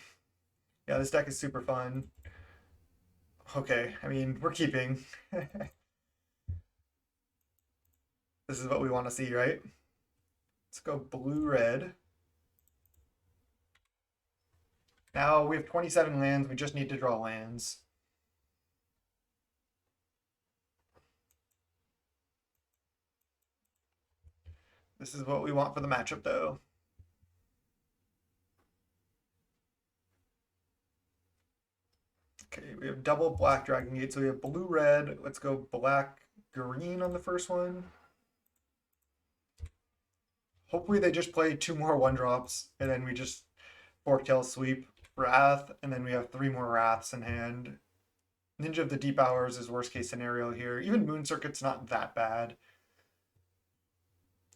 Yeah, this deck is super fun. Okay, I mean, we're keeping. This is what we want to see, right? Let's go blue-red. Now we have 27 lands. We just need to draw lands. This is what we want for the matchup, though. Okay, we have double black Dragon Gate, so we have blue-red. Let's go black-green on the first one. Hopefully they just play 2 more 1-drops, and then we just Forktail sweep Wrath, and then we have 3 more Wraths in hand. Ninja of the Deep Hours is worst case scenario here. Even Moon Circuit's not that bad.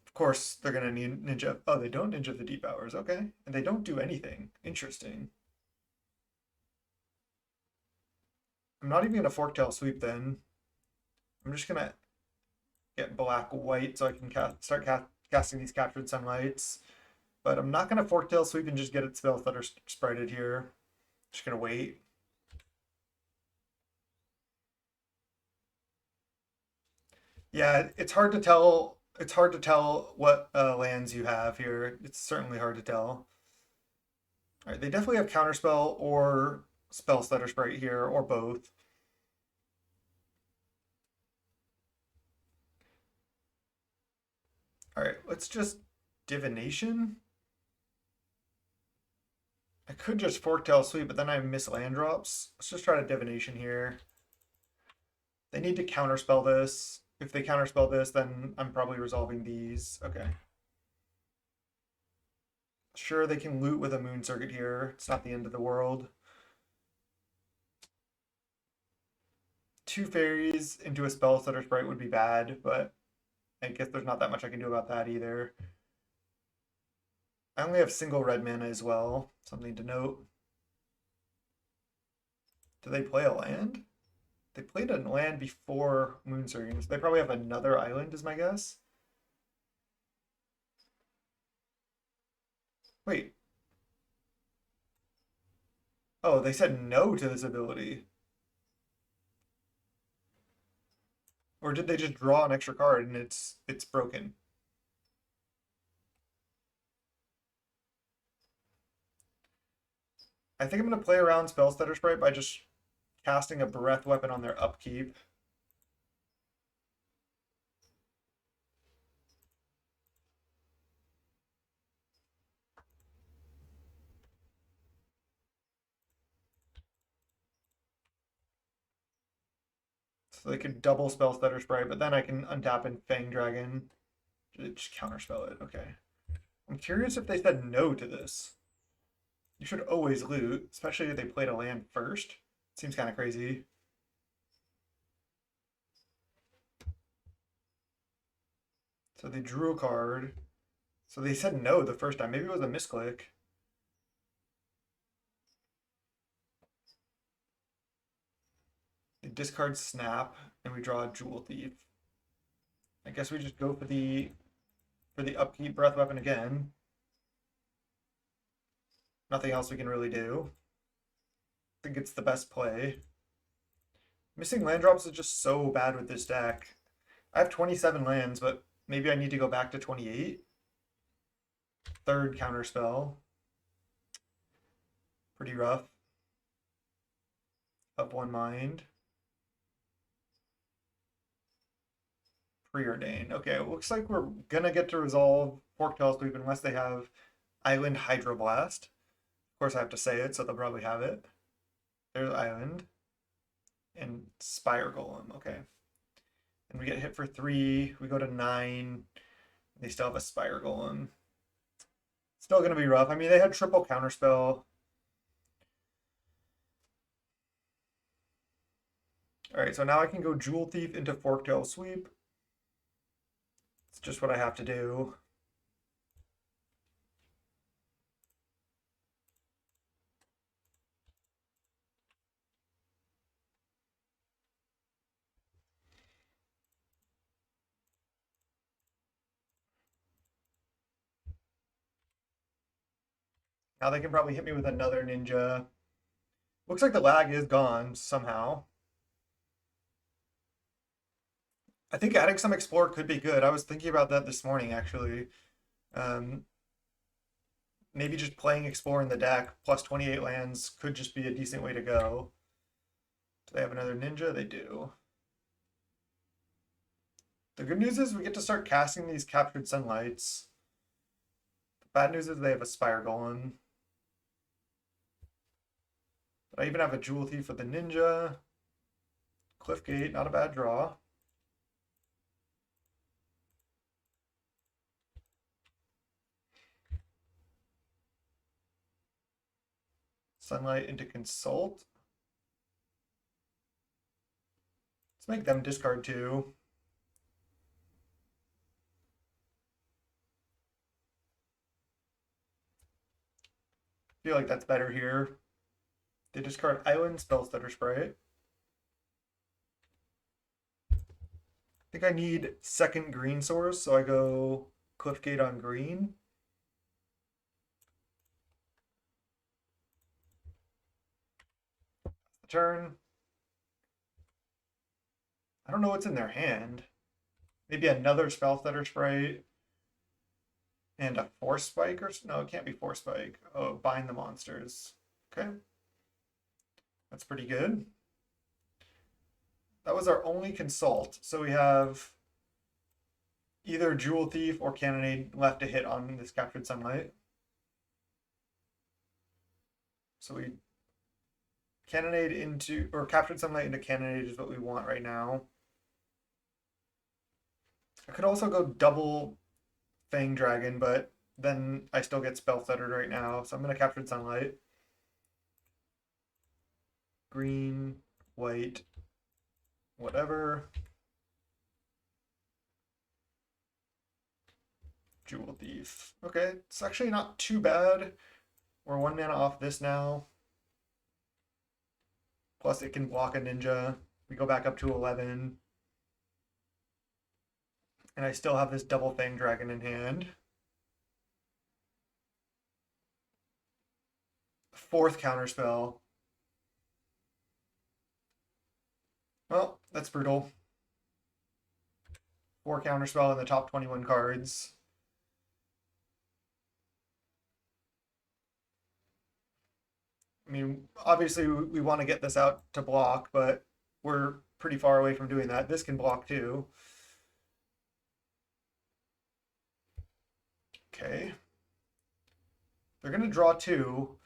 Of course, they're going to need Ninja. Oh, they don't Ninja of the Deep Hours. Okay. And they don't do anything. Interesting. I'm not even going to Forktail sweep then. I'm just going to get black-white so I can start casting these Captured Sunlights. But I'm not going to Forktail sweep and just get its spells that are sprited here. Just going to wait. Yeah, it's hard to tell. It's hard to tell what lands you have here. It's certainly hard to tell. All right, they definitely have Counterspell or Spell Stutter Sprite here, or both. All right, let's just Divination. I could just Forktail sweep, but then I miss land drops. Let's just try to Divination here. They need to counterspell this. If they counterspell this, then I'm probably resolving these. Okay. Sure, they can loot with a Moon Circuit here. It's not the end of the world. 2 fairies into a Spell Stutter Sprite would be bad, but I guess there's not that much I can do about that either. I only have single red mana as well. Something to note. Do they play a land? They played a land before Moon Circuit, so they probably have another island, is my guess. Wait. Oh, they said no to this ability. Or did they just draw an extra card and it's broken? I think I'm going to play around Spell Stutter Sprite by just casting a Breath Weapon on their upkeep. So they could double Spell Stutter Sprite, but then I can untap and Fang Dragon. Just counterspell it. Okay. I'm curious if they said no to this. You should always loot, especially if they played a land first. Seems kind of crazy. So they drew a card. So they said no the first time. Maybe it was a misclick. They discard Snap, and we draw a Jewel Thief. I guess we just go for the upkeep Breath Weapon again. Nothing else we can really do. I think it's the best play. Missing land drops is just so bad with this deck. I have 27 lands, but maybe I need to go back to 28. Third counterspell. Pretty rough. Up 1 mind. Preordain. Okay, it looks like we're gonna get to resolve Forktail Sweep unless they have Island Hydroblast. Of course I have to say it, so they'll probably have it. There's Island. And Spire Golem, okay. And we get hit for 3, we go to 9. They still have a Spire Golem. Still gonna be rough. I mean, they had triple counterspell. Alright, so now I can go Jewel Thief into Forktail Sweep. It's just what I have to do. Now they can probably hit me with another ninja. Looks like the lag is gone somehow. I think adding some explore could be good. I was thinking about that this morning actually. Um, Maybe just playing explore in the deck plus 28 lands could just be a decent way to go. Do they have another ninja? They do. The good news is we get to start casting these captured sunlights. The bad news is they have a Spire Golem. But I even have a Jewel Thief for the ninja. Cliffgate, not a bad draw. Sunlight into Consult. Let's make them discard too. Feel like that's better here. They discard Island, Spellstutter Sprite. I think I need second green source, so I go Cliffgate on green. Turn. I don't know what's in their hand. Maybe another Spellstutter Sprite and a Force Spike or no, it can't be Force Spike. Oh, bind the monsters. Okay. That's pretty good. That was our only consult. So we have either Jewel Thief or Cannonade left to hit on this Captured Sunlight. So we Cannonade into, or Captured Sunlight into Cannonade is what we want right now. I could also go double Fang Dragon, but then I still get Spell Stuttered right now. So I'm going to Captured Sunlight. Green, white, whatever. Jewel Thief. Okay, it's actually not too bad. We're 1 mana off this now. Plus it can block a ninja. We go back up to 11. And I still have this double Fang Dragon in hand. Fourth counterspell. Well, that's brutal. 4 counterspell in the top 21 cards. I mean, obviously we want to get this out to block, but we're pretty far away from doing that. This can block too. Okay. They're going to draw 2.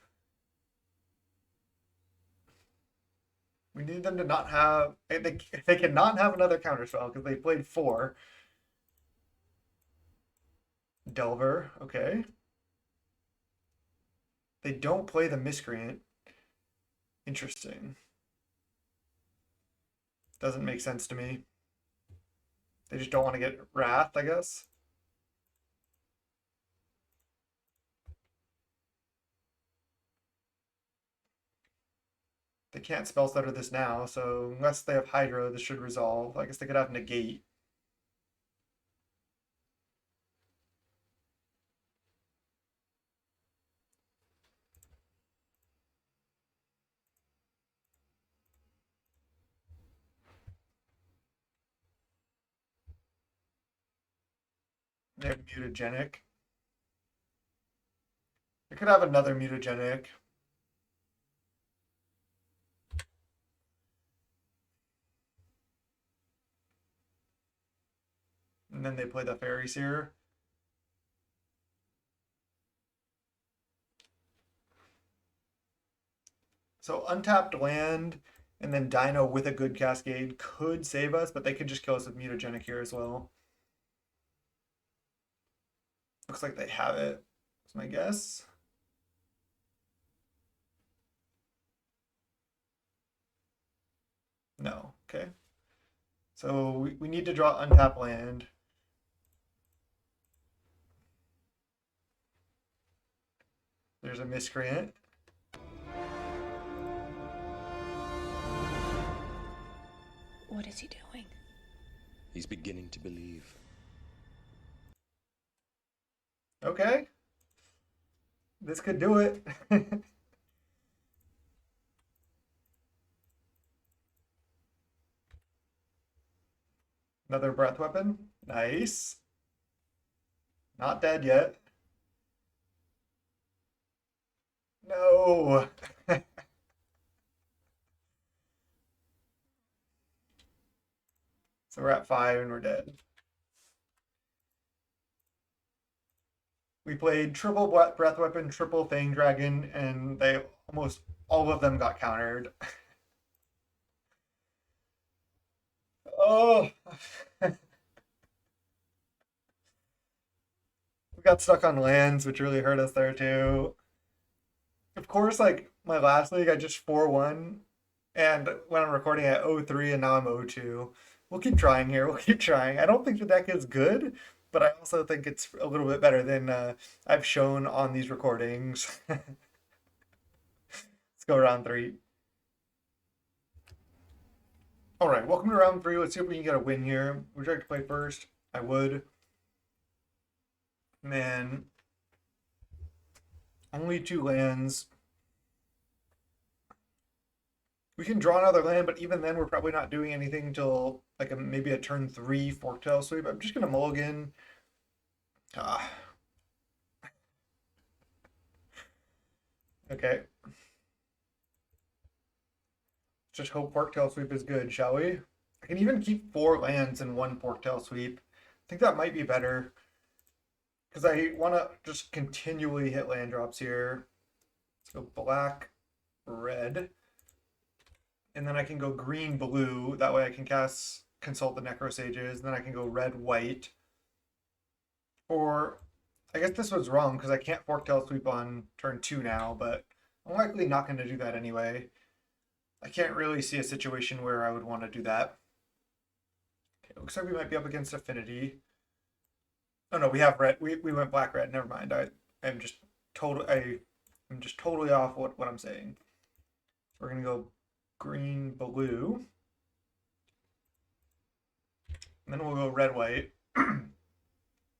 We need them to not have... They cannot have another counterspell because they played 4. Delver, okay. They don't play the Miscreant. Interesting. Doesn't make sense to me. They just don't want to get Wrath, I guess. They can't spell stutter this now, so unless they have Hydro, this should resolve. I guess they could have Negate. They have Mutagenic. They could have another Mutagenic. And then they play the Fairy Seer. So untapped land and then Dino with a good Cascade could save us, but they could just kill us with Mutagenic here as well. Looks like they have it. That's my guess. No, okay. So we need to draw untapped land. There's a Miscreant. What is he doing? He's beginning to believe. Okay. This could do it. Another breath weapon. Nice. Not dead yet. No. So we're at 5 and we're dead. We played triple breath weapon, triple fang dragon, and they almost all of them got countered. Oh, we got stuck on lands, which really hurt us there too. Of course, like my last league, I just 4-1, and when I'm recording at 0-3, and now I'm 0-2. We'll keep trying here. We'll keep trying. I don't think the deck is good, but I also think it's a little bit better than I've shown on these recordings. Let's go round 3. All right, welcome to round 3. Let's see if we can get a win here. Would you like to play first? I would. Man, only 2 lands. We can draw another land, but even then, we're probably not doing anything until like maybe a turn 3 Forktail Sweep. I'm just gonna mulligan. Ah. Okay. Just hope Forktail Sweep is good, shall we? I can even keep 4 lands in 1 Forktail Sweep. I think that might be better. Because I want to just continually hit land drops here. Let's go black, red. And then I can go green, blue. That way I can cast Consult the Necrosages. And then I can go red, white. Or, I guess this was wrong because I can't Forktail Sweep on turn 2 now, but I'm likely not going to do that anyway. I can't really see a situation where I would want to do that. Okay, looks like we might be up against Affinity. Oh no, we have red. We went black red. Never mind. I'm just I'm just totally off what I'm saying. We're gonna go green blue. And then we'll go red white. And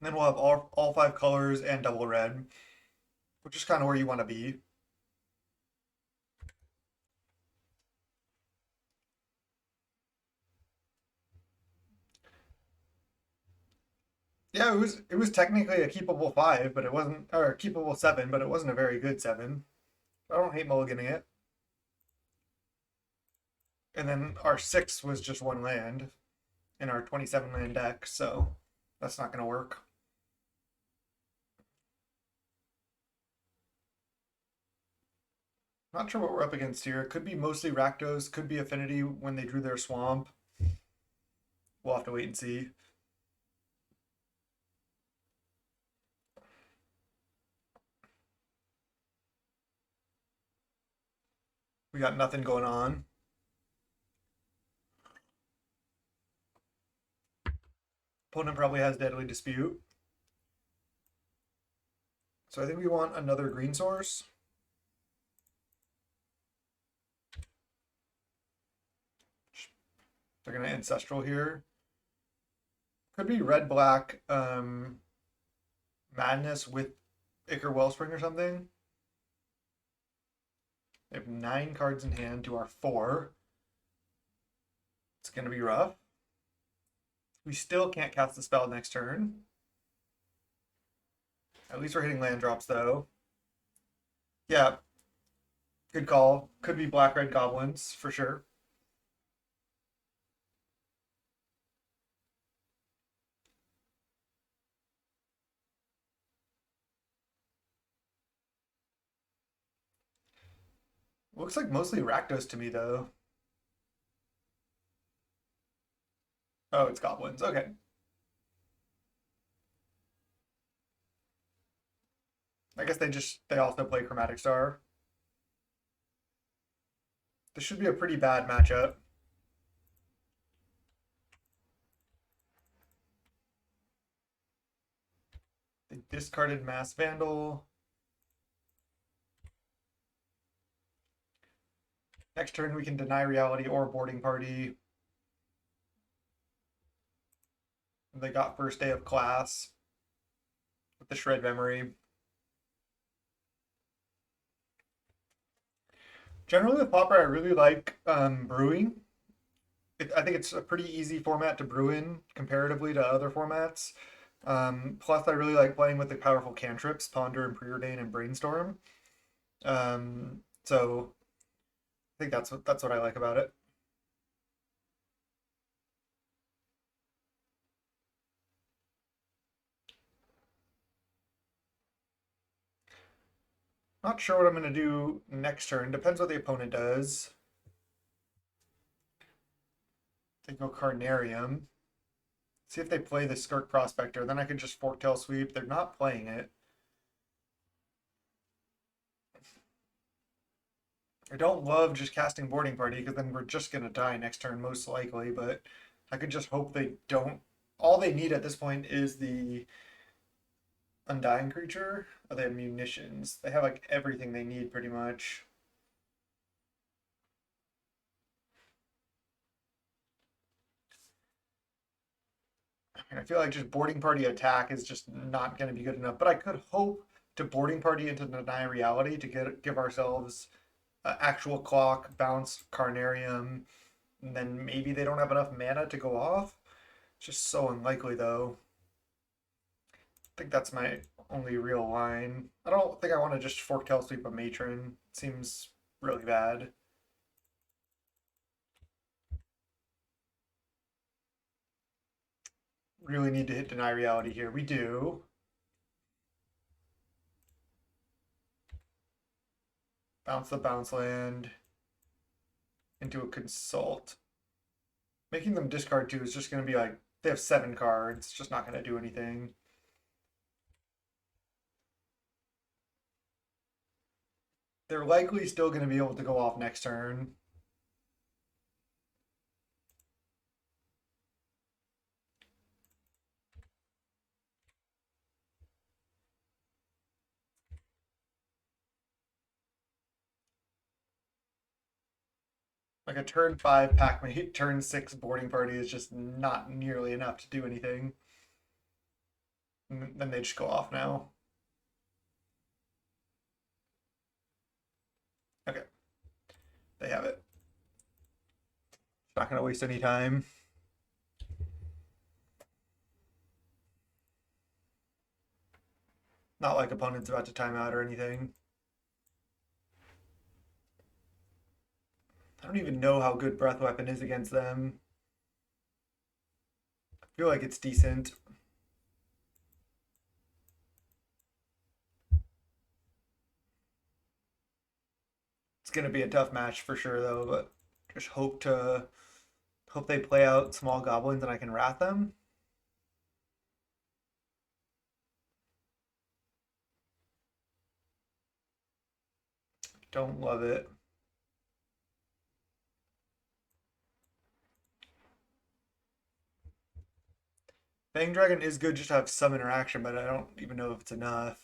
then we'll have all 5 colors and double red, which is kind of where you want to be. Yeah, it was technically a keepable 5, but it wasn't, or a keepable 7, but it wasn't a very good 7. I don't hate mulliganing it. And then our 6 was just 1 land in our 27 land deck, so that's not going to work. Not sure what we're up against here. It could be mostly Rakdos, could be Affinity when they drew their swamp. We'll have to wait and see. We got nothing going on. Opponent probably has Deadly Dispute. So I think we want another green source. They're going to Ancestral here. Could be red-black Madness with Ichor Wellspring or something. They have 9 cards in hand to our 4. It's going to be rough. We still can't cast the spell next turn. At least we're hitting land drops, though. Yeah. Good call. Could be black-red goblins, for sure. Looks like mostly Rakdos to me, though. Oh, it's goblins. Okay. I guess they also play Chromatic Star. This should be a pretty bad matchup. They discarded Mass Vandal. Next turn we can deny reality or boarding party. They got first day of class with the shred memory. Generally with Pauper, I really like brewing. I think it's a pretty easy format to brew in comparatively to other formats. Plus, I really like playing with the powerful cantrips, Ponder and Preordain and Brainstorm. So I think that's what I like about it. Not sure what I'm gonna do next turn. Depends what the opponent does. They go Carnarium. See if they play the Skirk Prospector. Then I can just Forktail Sweep. They're not playing it. I don't love just casting Boarding Party because then we're just gonna die next turn most likely. But I could just hope they don't. All they need at this point is the Undying Creature. Oh, they have munitions. They have like everything they need pretty much. I feel like just boarding party attack is just not going to be good enough. But I could hope to boarding party into deny reality to give ourselves actual clock, bounce, Carnarium, and then maybe they don't have enough mana to go off. It's just so unlikely though. I think that's my only real line. I don't think I want to just Forktail Sweep a Matron. Seems really bad. Really need to hit deny reality here. We do. Bounce the bounce land into a consult. Making them discard two is just going to be like, they have 7 cards. Just not going to do anything. They're likely still going to be able to go off next turn. Like a turn 5 Pac-Mate, turn 6 boarding party is just not nearly enough to do anything. And then they just go off now. Okay. They have it. Not going to waste any time. Not like opponent's about to time out or anything. I don't even know how good Breath Weapon is against them. I feel like it's decent. It's going to be a tough match for sure though, but just hope they play out small goblins and I can wrath them. Don't love it. Fang Dragon is good just to have some interaction, but I don't even know if it's enough.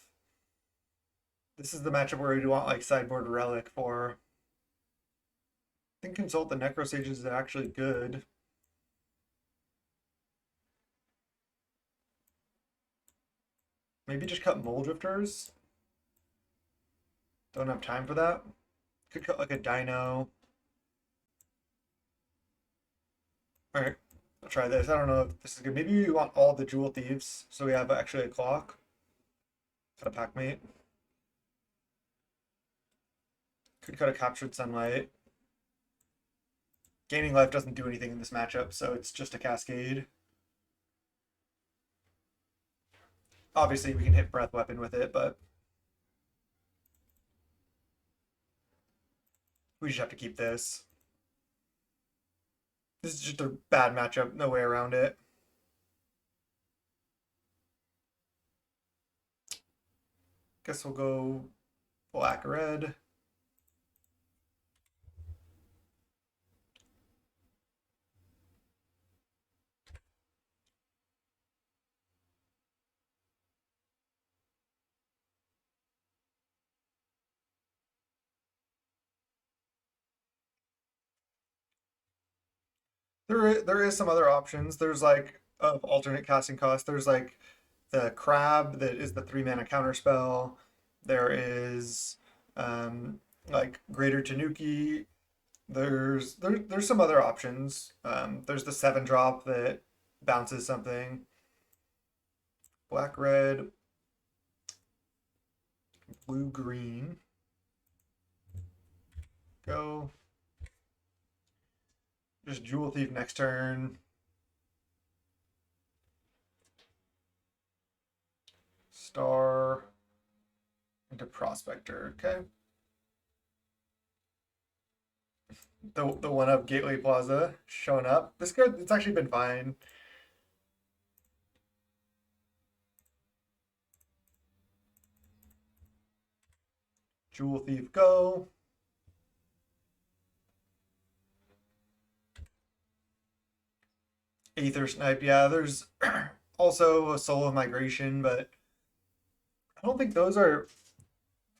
This is the matchup where we want like Sideboard Relic for. I think Consult the Necrosages is actually good. Maybe just cut Mole Drifters. Don't have time for that. Could cut like a Dino. Alright, I'll try this. I don't know if this is good. Maybe we want all the Jewel Thieves so we have actually a clock. Cut a Packmate. Could cut a Captured Sunlight. Gaining life doesn't do anything in this matchup, so it's just a Cascade. Obviously, we can hit Breath Weapon with it, but we just have to keep this. This is just a bad matchup, no way around it. Guess we'll go black red. There is some other options. There's like of alternate casting cost. There's like the crab that is the 3 mana counter spell. There is like Greater Tanuki. There's some other options. There's the 7-drop that bounces something. Black red, blue green. Go. Just Jewel Thief next turn. Star into Prospector. Okay. The one up Gateway Plaza showing up. This card, it's actually been fine. Jewel Thief go. Aether Snipe, yeah, there's also a Soul of Migration, but I don't think those are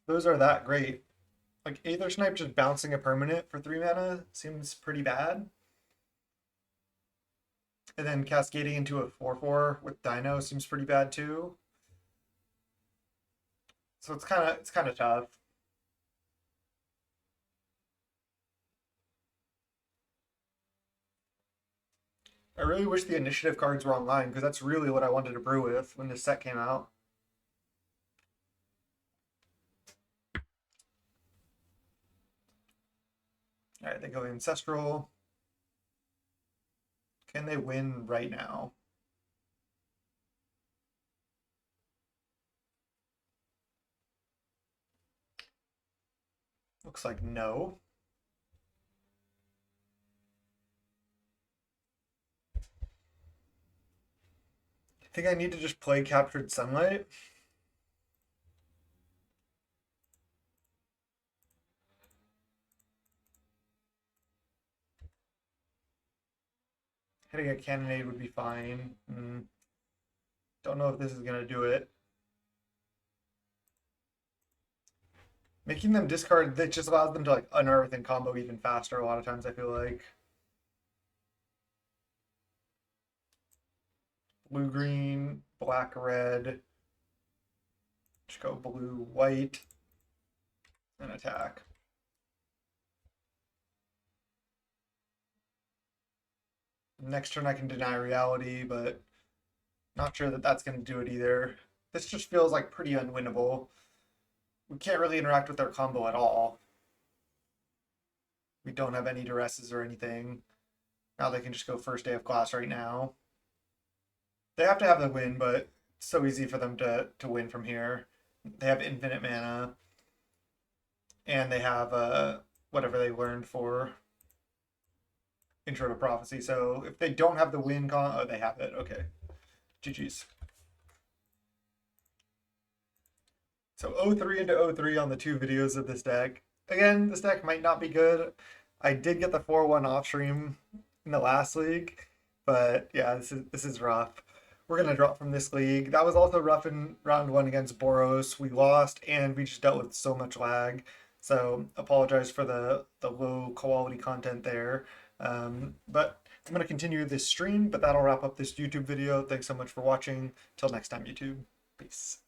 that great. Like Aether Snipe just bouncing a permanent for 3 mana seems pretty bad. And then cascading into a 4/4 with Dino seems pretty bad too. So it's kind of tough. I really wish the initiative cards were online because that's really what I wanted to brew with when this set came out. All right, they go Ancestral. Can they win right now? Looks like no. I think I need to just play Captured Sunlight. Hitting a Cannonade would be fine. Don't know if this is going to do it. Making them discard, that just allows them to like unearth and combo even faster a lot of times, I feel like. Blue, green, black, red. Just go blue, white, and attack. Next turn I can deny reality, but not sure that that's going to do it either. This just feels like pretty unwinnable. We can't really interact with their combo at all. We don't have any duresses or anything. Now they can just go first day of class right now. They have to have the win, but it's so easy for them to win from here. They have infinite mana. And they have whatever they learned for Intro to Prophecy. So if they don't have the win oh, they have it. Okay. GG's. So 0-3 into 0-3 on the 2 videos of this deck. Again, this deck might not be good. I did get the 4-1 off stream in the last league, but yeah, this is rough. We're gonna drop from this league. That was also rough in round 1 against Boros. We lost and we just dealt with so much lag. So apologize for the low quality content there. But I'm gonna continue this stream, but that'll wrap up this YouTube video. Thanks so much for watching. Till next time, YouTube. Peace.